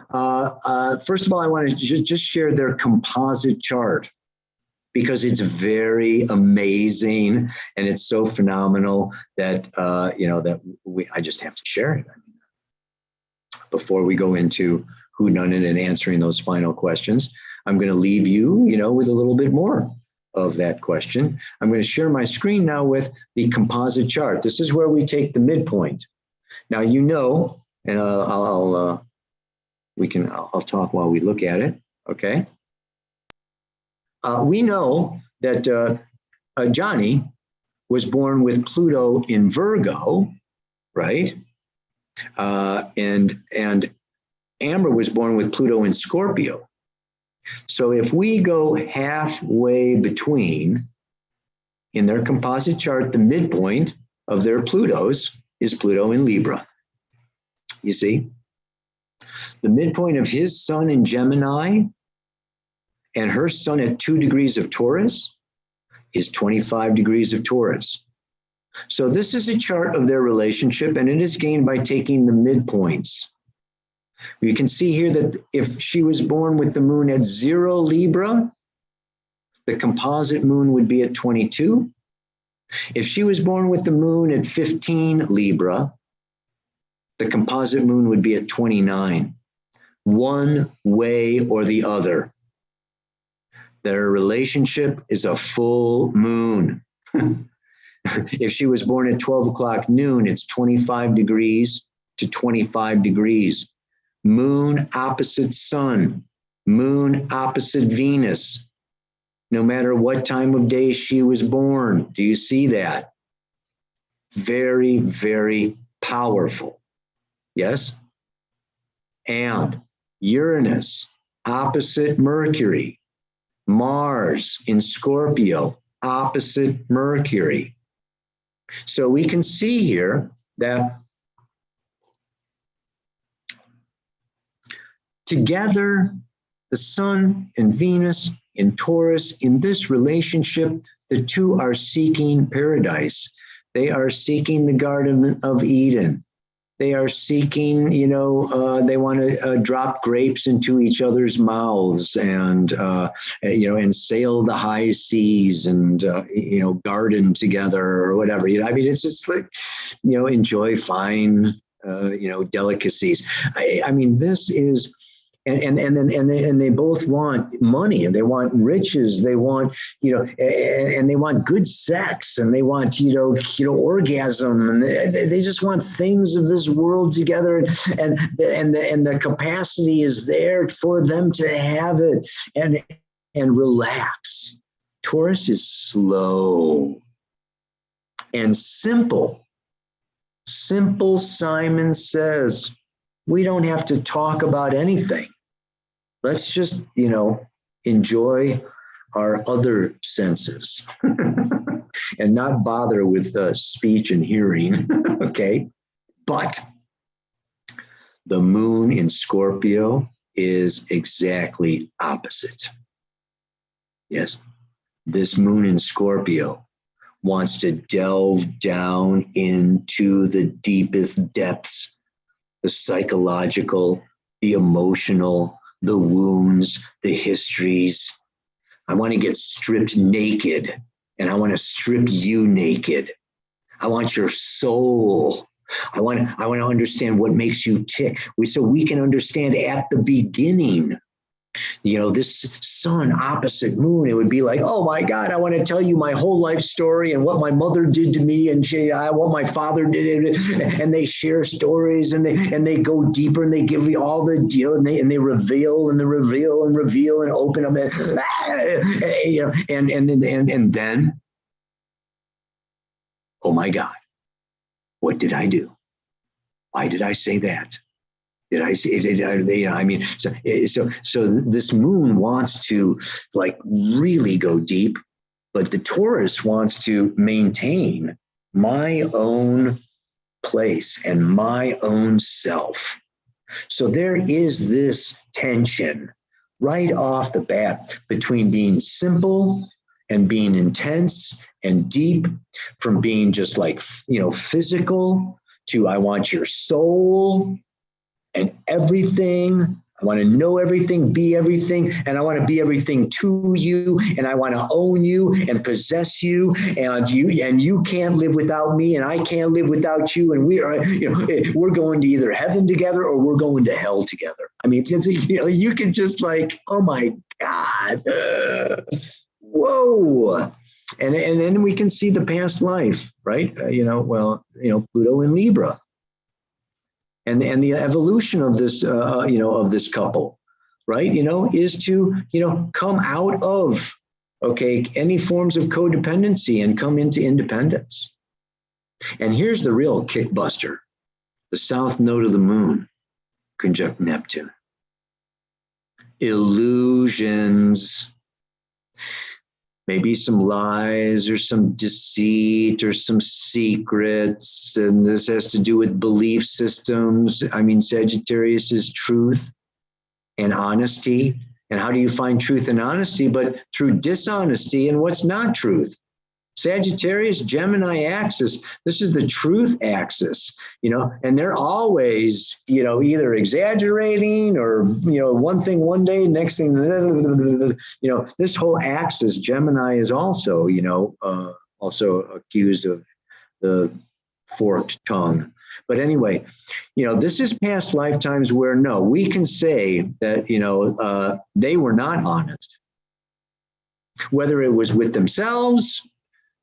first of all, I want to just share their composite chart, because it's very amazing and it's so phenomenal that I just have to share it. I mean, before we go into whodunit and answering those final questions, I'm going to leave you, with a little bit more of that question. I'm going to share my screen now with the composite chart. This is where we take the midpoint. Now, and I'll talk while we look at it. Okay. We know that Johnny was born with Pluto in Virgo, right? And Amber was born with Pluto in Scorpio. So if we go halfway between, in their composite chart, the midpoint of their Plutos is Pluto in Libra. You see? The midpoint of his sun in Gemini and her sun at 2 degrees of Taurus is 25 degrees of Taurus. So this is a chart of their relationship, and it is gained by taking the midpoints. You can see here that if she was born with the moon at 0 Libra, the composite moon would be at 22. If she was born with the moon at 15 Libra, the composite moon would be at 29. One way or the other. Their relationship is a full moon. If she was born at 12 o'clock noon, it's 25 degrees to 25 degrees. Moon opposite sun, moon opposite Venus, no matter what time of day she was born. Do you see that? Very, very powerful. Yes? And Uranus opposite Mercury, Mars in Scorpio opposite Mercury. So we can see here that together, the Sun and Venus in Taurus, in this relationship, the two are seeking paradise. They are seeking the Garden of Eden. They are seeking, they want to drop grapes into each other's mouths and, and sail the high seas and, garden together or whatever. I mean, it's just like, enjoy fine, delicacies. I mean, this is, and they both want money and they want riches. They want, and they want good sex and they want, orgasm, and they just want things of this world together. And the capacity is there for them to have it and relax. Taurus is slow and simple. Simple, Simon says. We don't have to talk about anything. Let's just, enjoy our other senses and not bother with speech and hearing, okay? But the moon in Scorpio is exactly opposite. Yes, this moon in Scorpio wants to delve down into the deepest depths, the psychological, the emotional, the wounds, the histories. I want to get stripped naked, and I want to strip you naked. I want your soul. I want to understand what makes you tick, so we can understand at the beginning. This sun opposite moon, it would be like, oh my God, I want to tell you my whole life story and what my mother did to me and what my father did. And they share stories and they go deeper and they give me all the deal and they reveal and open up and then, oh my God, what did I do? Why did I say that? Did I say it? I mean, so this moon wants to really go deep, but the Taurus wants to maintain my own place and my own self. So there is this tension right off the bat between being simple and being intense and deep, from being just physical to I want your soul and everything. I want to know everything, be everything, and I want to be everything to you, and I want to own you and possess you, and you can't live without me, and I can't live without you, and we're going to either heaven together or we're going to hell together. I mean, you can just oh my God, whoa. And then we can see the past life, right? Pluto in Libra. And the evolution of this, of this couple, right? Is to, come out of, any forms of codependency and come into independence. And here's the real kickbuster: the south node of the moon, conjunct Neptune. Illusions. Maybe some lies or some deceit or some secrets. And this has to do with belief systems. I mean, Sagittarius is truth and honesty. And how do you find truth and honesty? But through dishonesty and what's not truth. Sagittarius, Gemini axis, this is the truth axis, and they're always, either exaggerating or, one thing one day, next thing, this whole axis, Gemini is also, also accused of the forked tongue. But anyway, this is past lifetimes where, no, we can say that, they were not honest, whether it was with themselves,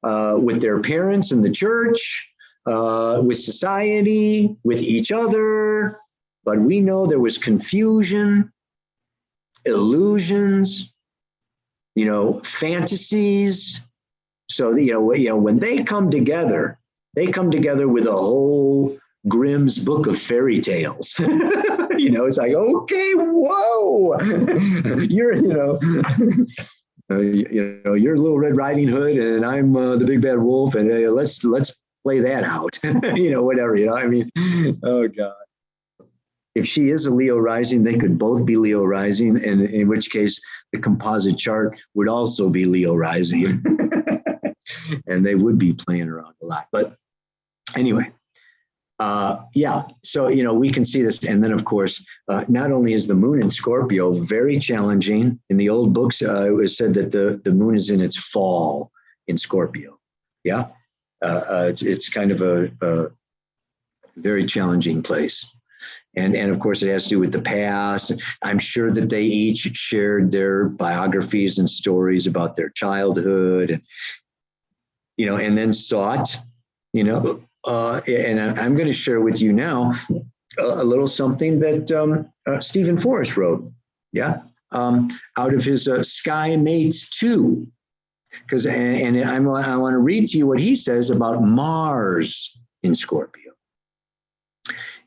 with their parents in the church, with society, with each other. But we know there was confusion, illusions, fantasies. So, when they come together with a whole Grimm's book of fairy tales. It's like, okay, whoa, you're, you're Little Red Riding Hood, and I'm the Big Bad Wolf, and let's play that out. Whatever. Oh God. If she is a Leo rising, they could both be Leo rising, and in which case the composite chart would also be Leo rising, and they would be playing around a lot. But anyway. So, we can see this. And then, of course, not only is the moon in Scorpio very challenging. In the old books, it was said that the moon is in its fall in Scorpio. Yeah. It's kind of a very challenging place. And of course, it has to do with the past. I'm sure that they each shared their biographies and stories about their childhood, and then sought, and I'm going to share with you now a little something that Stephen Forrest wrote, out of his Sky Mates 2. Because I want to read to you what he says about Mars in Scorpio.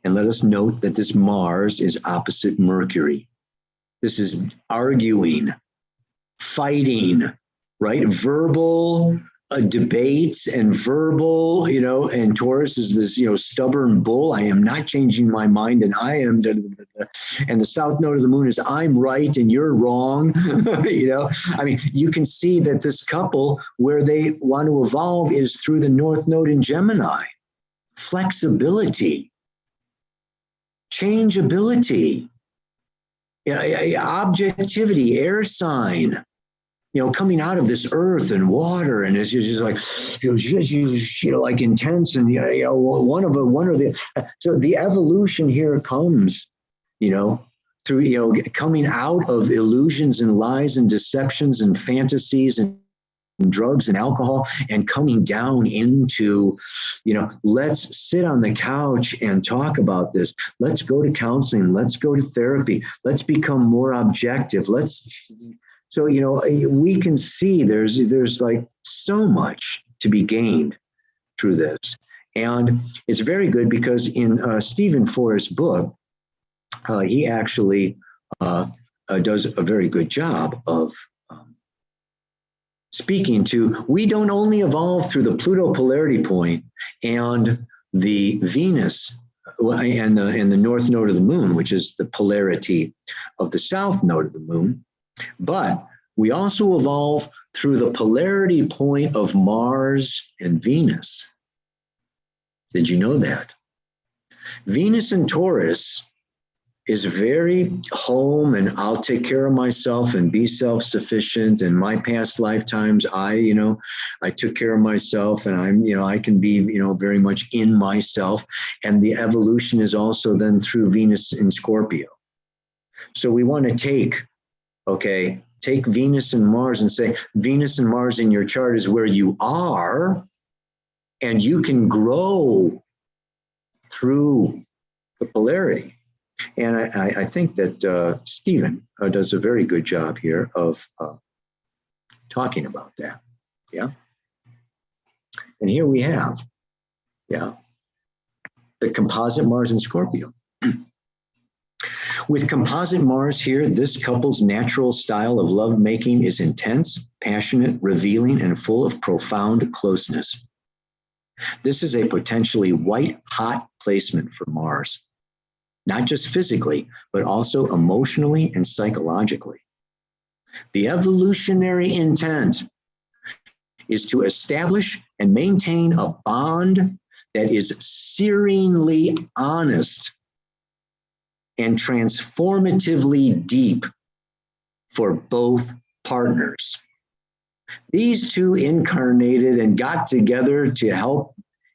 And let us note that this Mars is opposite Mercury. This is arguing, fighting, right? Verbal debates and verbal, and Taurus is this, stubborn bull. I am not changing my mind, and I am, and the south node of the moon is I'm right and you're wrong. You can see that this couple, where they want to evolve, is through the north node in Gemini. Flexibility, changeability, objectivity, air sign. Coming out of this earth and water, and it's just like, like intense, and one or the. So the evolution here comes, through coming out of illusions and lies and deceptions and fantasies and drugs and alcohol, and coming down into, let's sit on the couch and talk about this. Let's go to counseling. Let's go to therapy. Let's become more objective. So, we can see there's like so much to be gained through this. And it's very good because in Stephen Forrest's book, he actually does a very good job of speaking to, we don't only evolve through the Pluto polarity point and the Venus and the north node of the moon, which is the polarity of the south node of the moon. But we also evolve through the polarity point of Mars and Venus. Did you know that? Venus in Taurus is very home, and I'll take care of myself and be self-sufficient. In my past lifetimes, I took care of myself, and I can be, very much in myself. And the evolution is also then through Venus in Scorpio. So we want to take Venus and Mars and say, Venus and Mars in your chart is where you are, and you can grow through the polarity. And I think that Stephen does a very good job here of talking about that. Yeah. And here we have, the composite Mars in Scorpio. With composite Mars here, this couple's natural style of lovemaking is intense, passionate, revealing, and full of profound closeness. This is a potentially white-hot placement for Mars, not just physically, but also emotionally and psychologically. The evolutionary intent is to establish and maintain a bond that is searingly honest and transformatively deep for both partners. These two incarnated and got together to help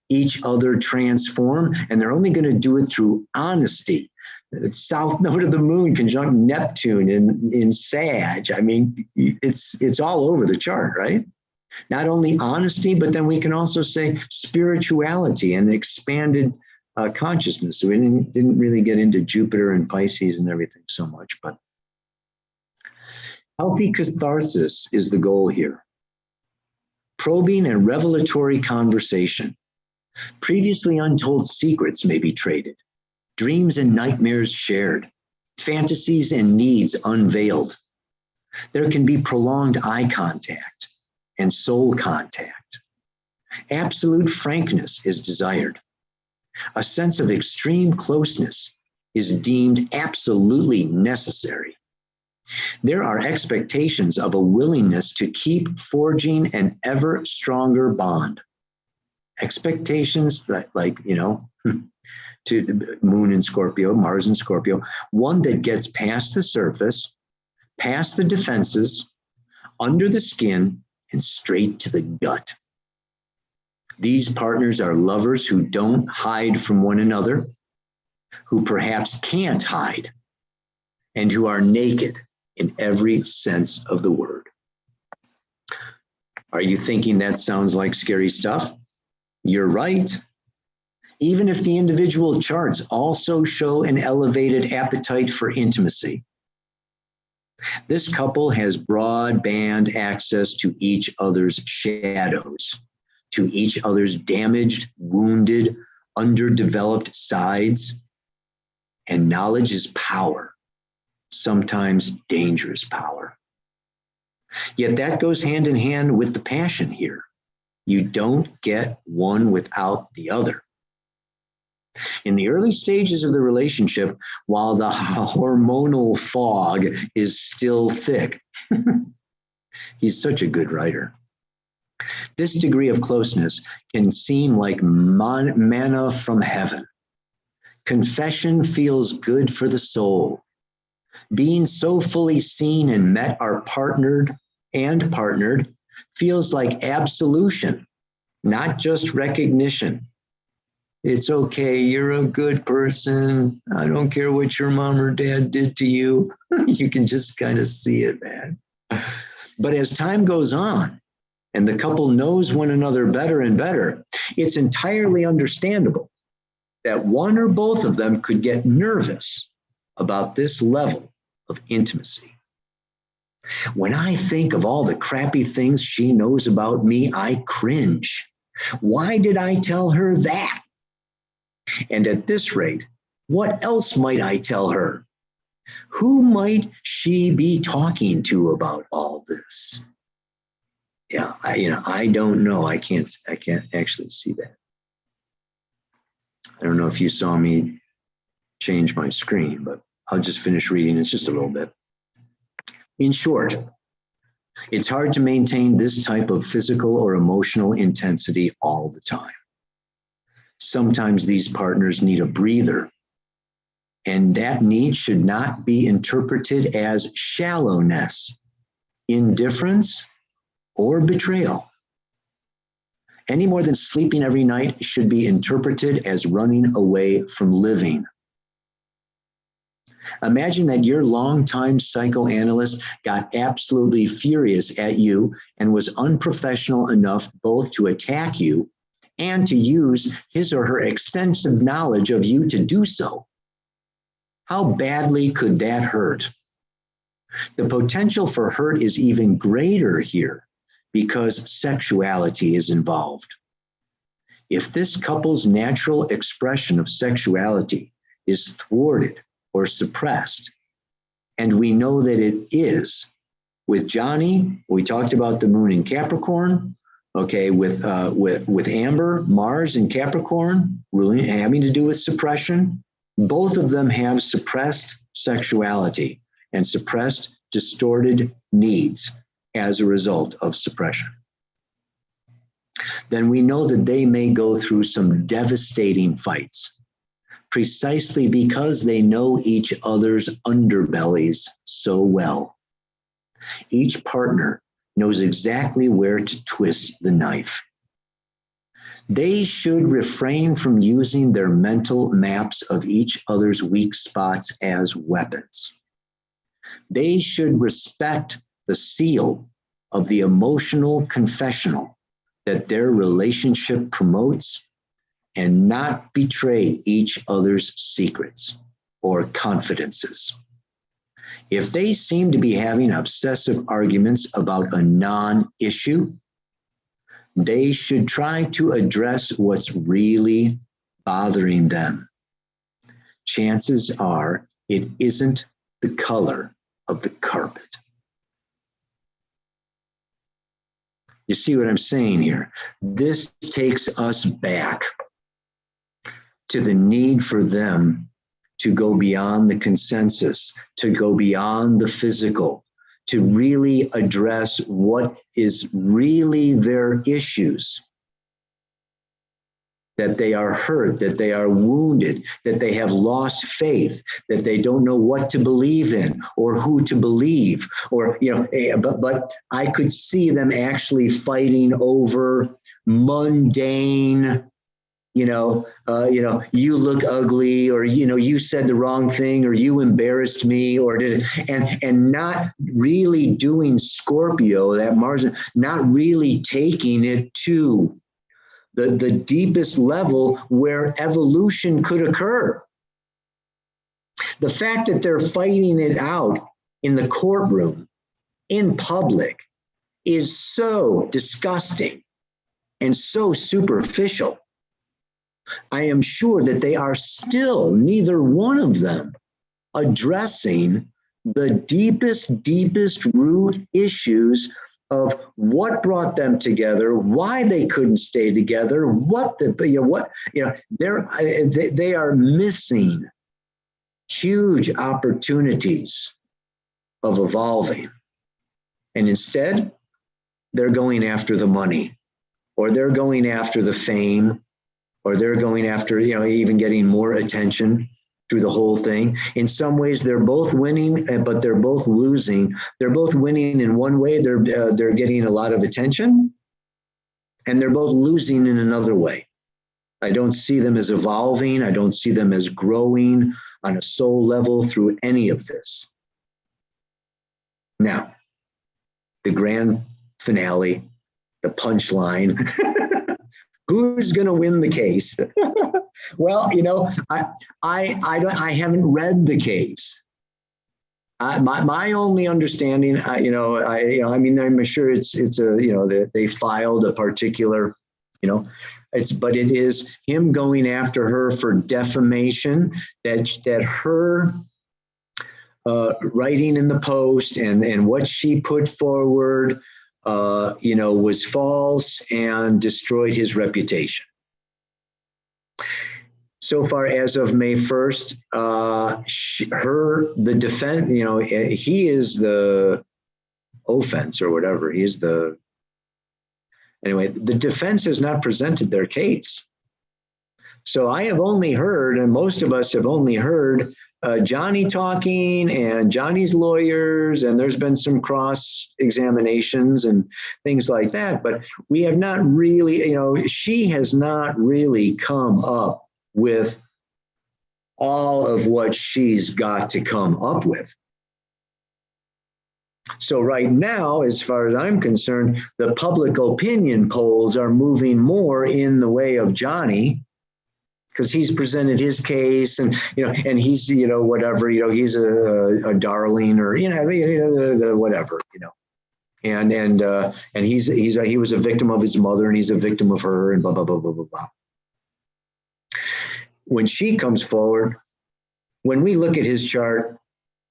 each other transform, and they're only going to do it through honesty. The south node of the moon conjunct Neptune in Sag. I mean, it's all over the chart, right? Not only honesty, but then we can also say spirituality and expanded consciousness. So we didn't really get into Jupiter and Pisces and everything so much, but healthy catharsis is the goal here. Probing and revelatory conversation. Previously untold secrets may be traded. Dreams and nightmares shared. Fantasies and needs unveiled. There can be prolonged eye contact and soul contact. Absolute frankness is desired. A sense of extreme closeness is deemed absolutely necessary. There are expectations of a willingness to keep forging an ever stronger bond. Expectations that, like, to the Moon in Scorpio, Mars in Scorpio, one that gets past the surface, past the defenses, under the skin, and straight to the gut. These partners are lovers who don't hide from one another, who perhaps can't hide, and who are naked in every sense of the word. Are you thinking that sounds like scary stuff? You're right. Even if the individual charts also show an elevated appetite for intimacy. This couple has broadband access to each other's shadows, to each other's damaged, wounded, underdeveloped sides. And knowledge is power, sometimes dangerous power. Yet that goes hand in hand with the passion here. You don't get one without the other. In the early stages of the relationship, while the hormonal fog is still thick, he's such a good writer. This degree of closeness can seem like manna from heaven. Confession feels good for the soul. Being so fully seen and met are partnered feels like absolution, not just recognition. It's okay, you're a good person. I don't care what your mom or dad did to you. You can just kind of see it, man. But as time goes on and the couple knows one another better and better, it's entirely understandable that one or both of them could get nervous about this level of intimacy. When I think of all the crappy things she knows about me, I cringe. Why did I tell her that? And at this rate, what else might I tell her? Who might she be talking to about all this? Yeah, I don't know. I can't actually see that. I don't know if you saw me change my screen, but I'll just finish reading. It's just a little bit. In short, it's hard to maintain this type of physical or emotional intensity all the time. Sometimes these partners need a breather, and that need should not be interpreted as shallowness, indifference, or betrayal. Any more than sleeping every night should be interpreted as running away from living. Imagine that your longtime psychoanalyst got absolutely furious at you and was unprofessional enough both to attack you and to use his or her extensive knowledge of you to do so. How badly could that hurt? The potential for hurt is even greater here because sexuality is involved. If this couple's natural expression of sexuality is thwarted or suppressed, and we know that it is, with Johnny, we talked about the moon in Capricorn. Okay, with Amber, Mars in Capricorn, really having to do with suppression. Both of them have suppressed sexuality and suppressed, distorted needs as a result of suppression. Then we know that they may go through some devastating fights, precisely because they know each other's underbellies so well. Each partner knows exactly where to twist the knife. They should refrain from using their mental maps of each other's weak spots as weapons. They should respect the seal of the emotional confessional that their relationship promotes and not betray each other's secrets or confidences. If they seem to be having obsessive arguments about a non-issue, they should try to address what's really bothering them. Chances are it isn't the color of the carpet. You see what I'm saying here? This takes us back to the need for them to go beyond the consensus, to go beyond the physical, to really address what is really their issues. That they are hurt, that they are wounded, that they have lost faith, that they don't know what to believe in or who to believe, or, but I could see them actually fighting over mundane, you look ugly, or, you said the wrong thing, or you embarrassed me, or and not really doing Scorpio, that Mars, not really taking it to the deepest level where evolution could occur. The fact that they're fighting it out in the courtroom, in public, is so disgusting and so superficial. I am sure that they are still, neither one of them, addressing the deepest root issues of what brought them together, why they couldn't stay together, they are missing huge opportunities of evolving. And instead, they're going after the money, or they're going after the fame, or they're going after, even getting more attention through the whole thing. In some ways, they're both winning, but they're both losing. They're both winning in one way. They're getting a lot of attention, and they're both losing in another way. I don't see them as evolving. I don't see them as growing on a soul level through any of this. Now, the grand finale, the punchline. Who's going to win the case? Well, I haven't read the case. My only understanding, I'm sure they filed a particular, but it is him going after her for defamation, that her writing in the Post and what she put forward, was false and destroyed his reputation. So far as of May 1st, the defense, he is the offense or whatever. The defense has not presented their case. So I have only heard, and most of us have only heard, Johnny talking and Johnny's lawyers, and there's been some cross examinations and things like that, but we have not really, she has not really come up with all of what she's got to come up with. So right now, as far as I'm concerned, the public opinion polls are moving more in the way of Johnny, because he's presented his case, and and he's whatever, he's a darling, or whatever, and he was a victim of his mother, and he's a victim of her, and blah blah blah blah blah blah. When she comes forward, when we look at his chart,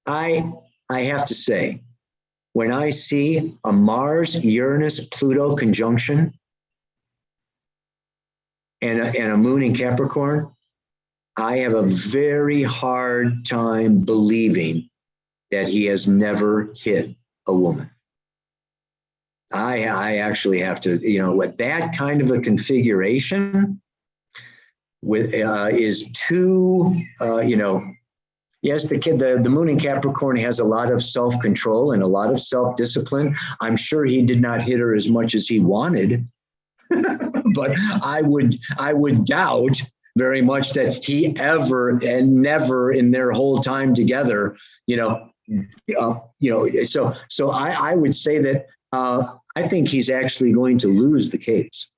I have to say, when I see a Mars, Uranus, Pluto conjunction, and a moon in Capricorn, I have a very hard time believing that he has never hit a woman. I actually have to, with that kind of a configuration, is too, yes, the moon in Capricorn has a lot of self-control and a lot of self-discipline. I'm sure he did not hit her as much as he wanted. But I would doubt very much that he ever and never in their whole time together, so I would say that I think he's actually going to lose the case.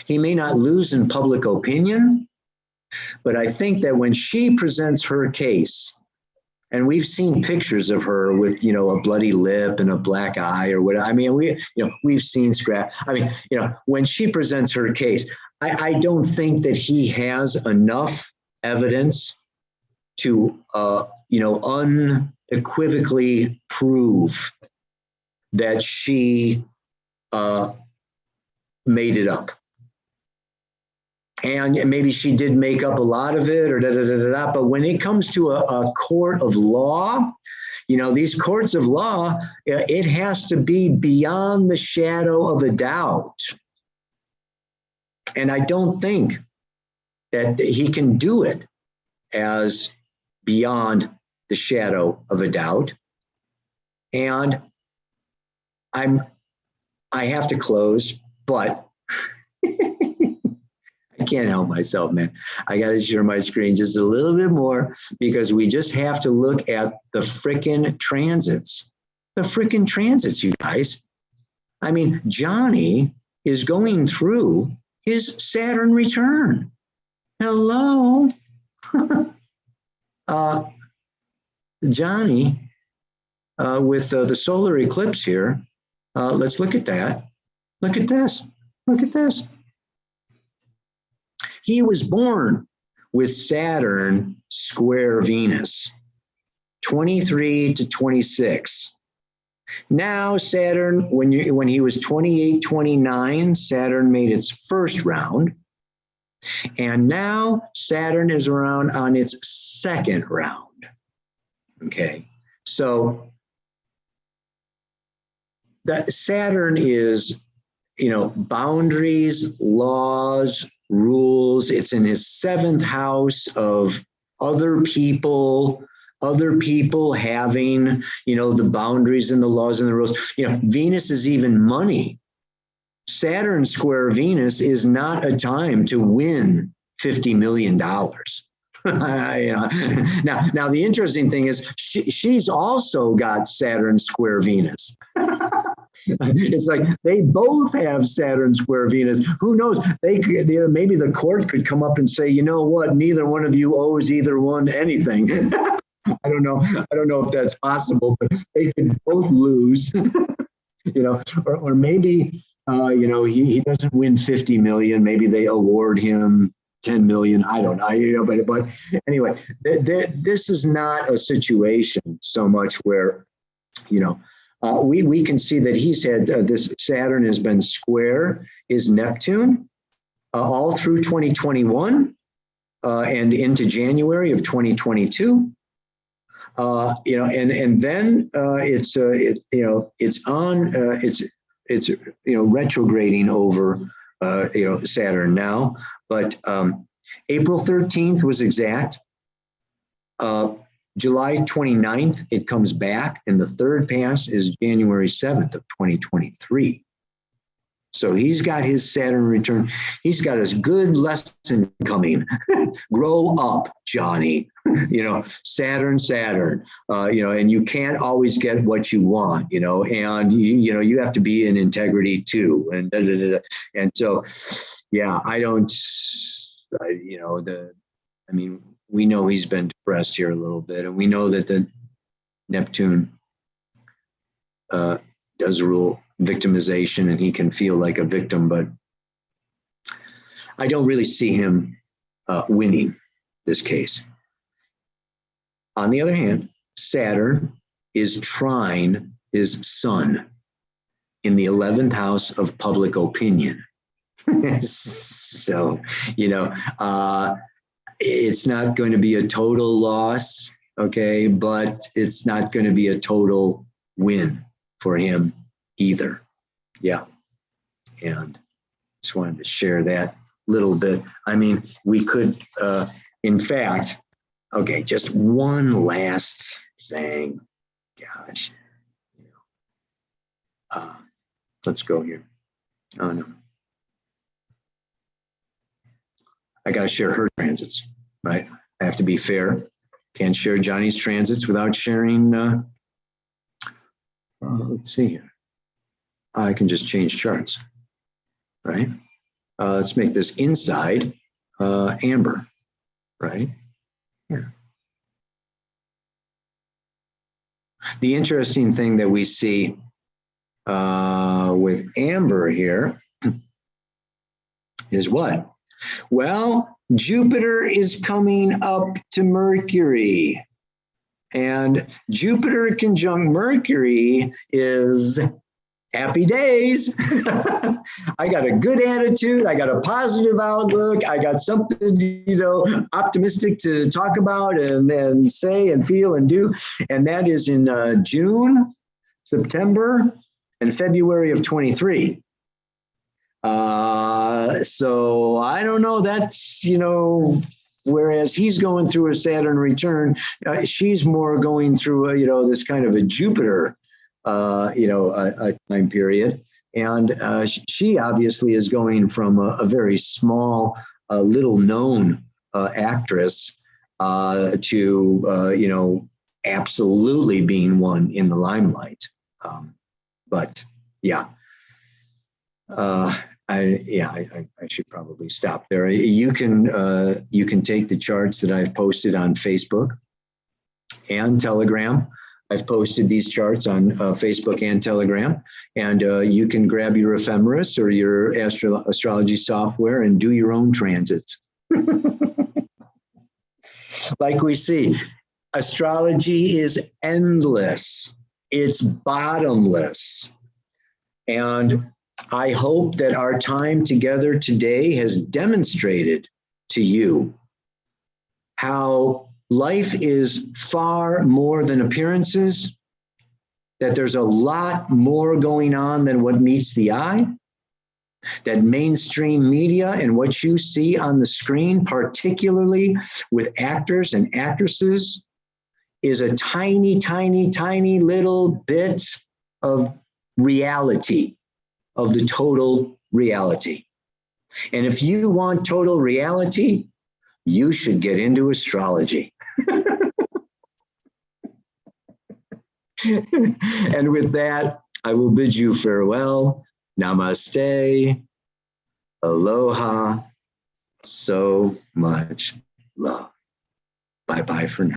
He may not lose in public opinion, but I think that when she presents her case, and we've seen pictures of her with, a bloody lip and a black eye or whatever. I mean, we've seen scrap. I mean, when she presents her case, I don't think that he has enough evidence to, unequivocally prove that she made it up. And maybe she did make up a lot of it, or but when it comes to a court of law, these courts of law, it has to be beyond the shadow of a doubt. And I don't think that he can do it as beyond the shadow of a doubt. And I have to close, but I can't help myself, man. I got to share my screen just a little bit more because we just have to look at the frickin' transits. The frickin' transits, you guys. I mean, Johnny is going through his Saturn return. Hello. Johnny, with the solar eclipse here, let's look at that. Look at this. Look at this. He was born with Saturn square Venus, 23 to 26. Now Saturn, when he was 28, 29, Saturn made its first round. And now Saturn is around on its second round. Okay, so that Saturn is, boundaries, laws, rules. It's in his seventh house of other people having, the boundaries and the laws and the rules. Venus is even money. Saturn square Venus is not a time to win $50 million. Now, the interesting thing is she's also got Saturn square Venus. It's like they both have Saturn square Venus. Who knows? Maybe the court could come up and say, you know what? Neither one of you owes either one anything. I don't know if that's possible, but they could both lose. Or maybe he doesn't win 50 million. Maybe they award him 10 million. I don't know. But anyway, this is not a situation so much where, we can see that he's had this Saturn has been square his Neptune all through 2021 and into January of 2022. And then it's retrograding over Saturn now. But April 13th was exact. July 29th, it comes back, and the third pass is January 7th of 2023. So he's got his Saturn return. He's got his good lesson coming. Grow up, Johnny. Saturn, and you can't always get what you want, and you have to be in integrity too. And so, yeah, we know he's been depressed here a little bit, and we know that the Neptune does rule victimization, and he can feel like a victim, but I don't really see him winning this case. On the other hand, Saturn is trine his sun in the 11th house of public opinion. So, it's not going to be a total loss, okay, but it's not going to be a total win for him either. Yeah. And just wanted to share that little bit. I mean, we could, in fact, okay, just one last thing. Gosh, let's go here. Oh, no. I got to share her transits, right? I have to be fair. Can't share Johnny's transits without sharing, let's see here. I can just change charts, right? Let's make this inside amber, right? Here. The interesting thing that we see with amber here is what? Well, Jupiter is coming up to Mercury. And Jupiter conjunct Mercury is happy days. I got a good attitude. I got a positive outlook. I got something, optimistic to talk about and say and feel and do. And that is in June, September, and February of 23. So I don't know. That's, whereas he's going through a Saturn return, she's more going through, this kind of a Jupiter, a time period. And she obviously is going from a very small, little known actress to, absolutely being one in the limelight. But yeah. I should probably stop there. You can take the charts that I've posted on Facebook and Telegram. I've posted these charts on Facebook and Telegram, and you can grab your ephemeris or your astrology software and do your own transits. Like we see, astrology is endless. It's bottomless. And I hope that our time together today has demonstrated to you how life is far more than appearances, that there's a lot more going on than what meets the eye, that mainstream media and what you see on the screen, particularly with actors and actresses, is a tiny, tiny, tiny little bit of reality, of the total reality. And if you want total reality, you should get into astrology. And with that, I will bid you farewell. Namaste. Aloha. So much love. Bye-bye for now.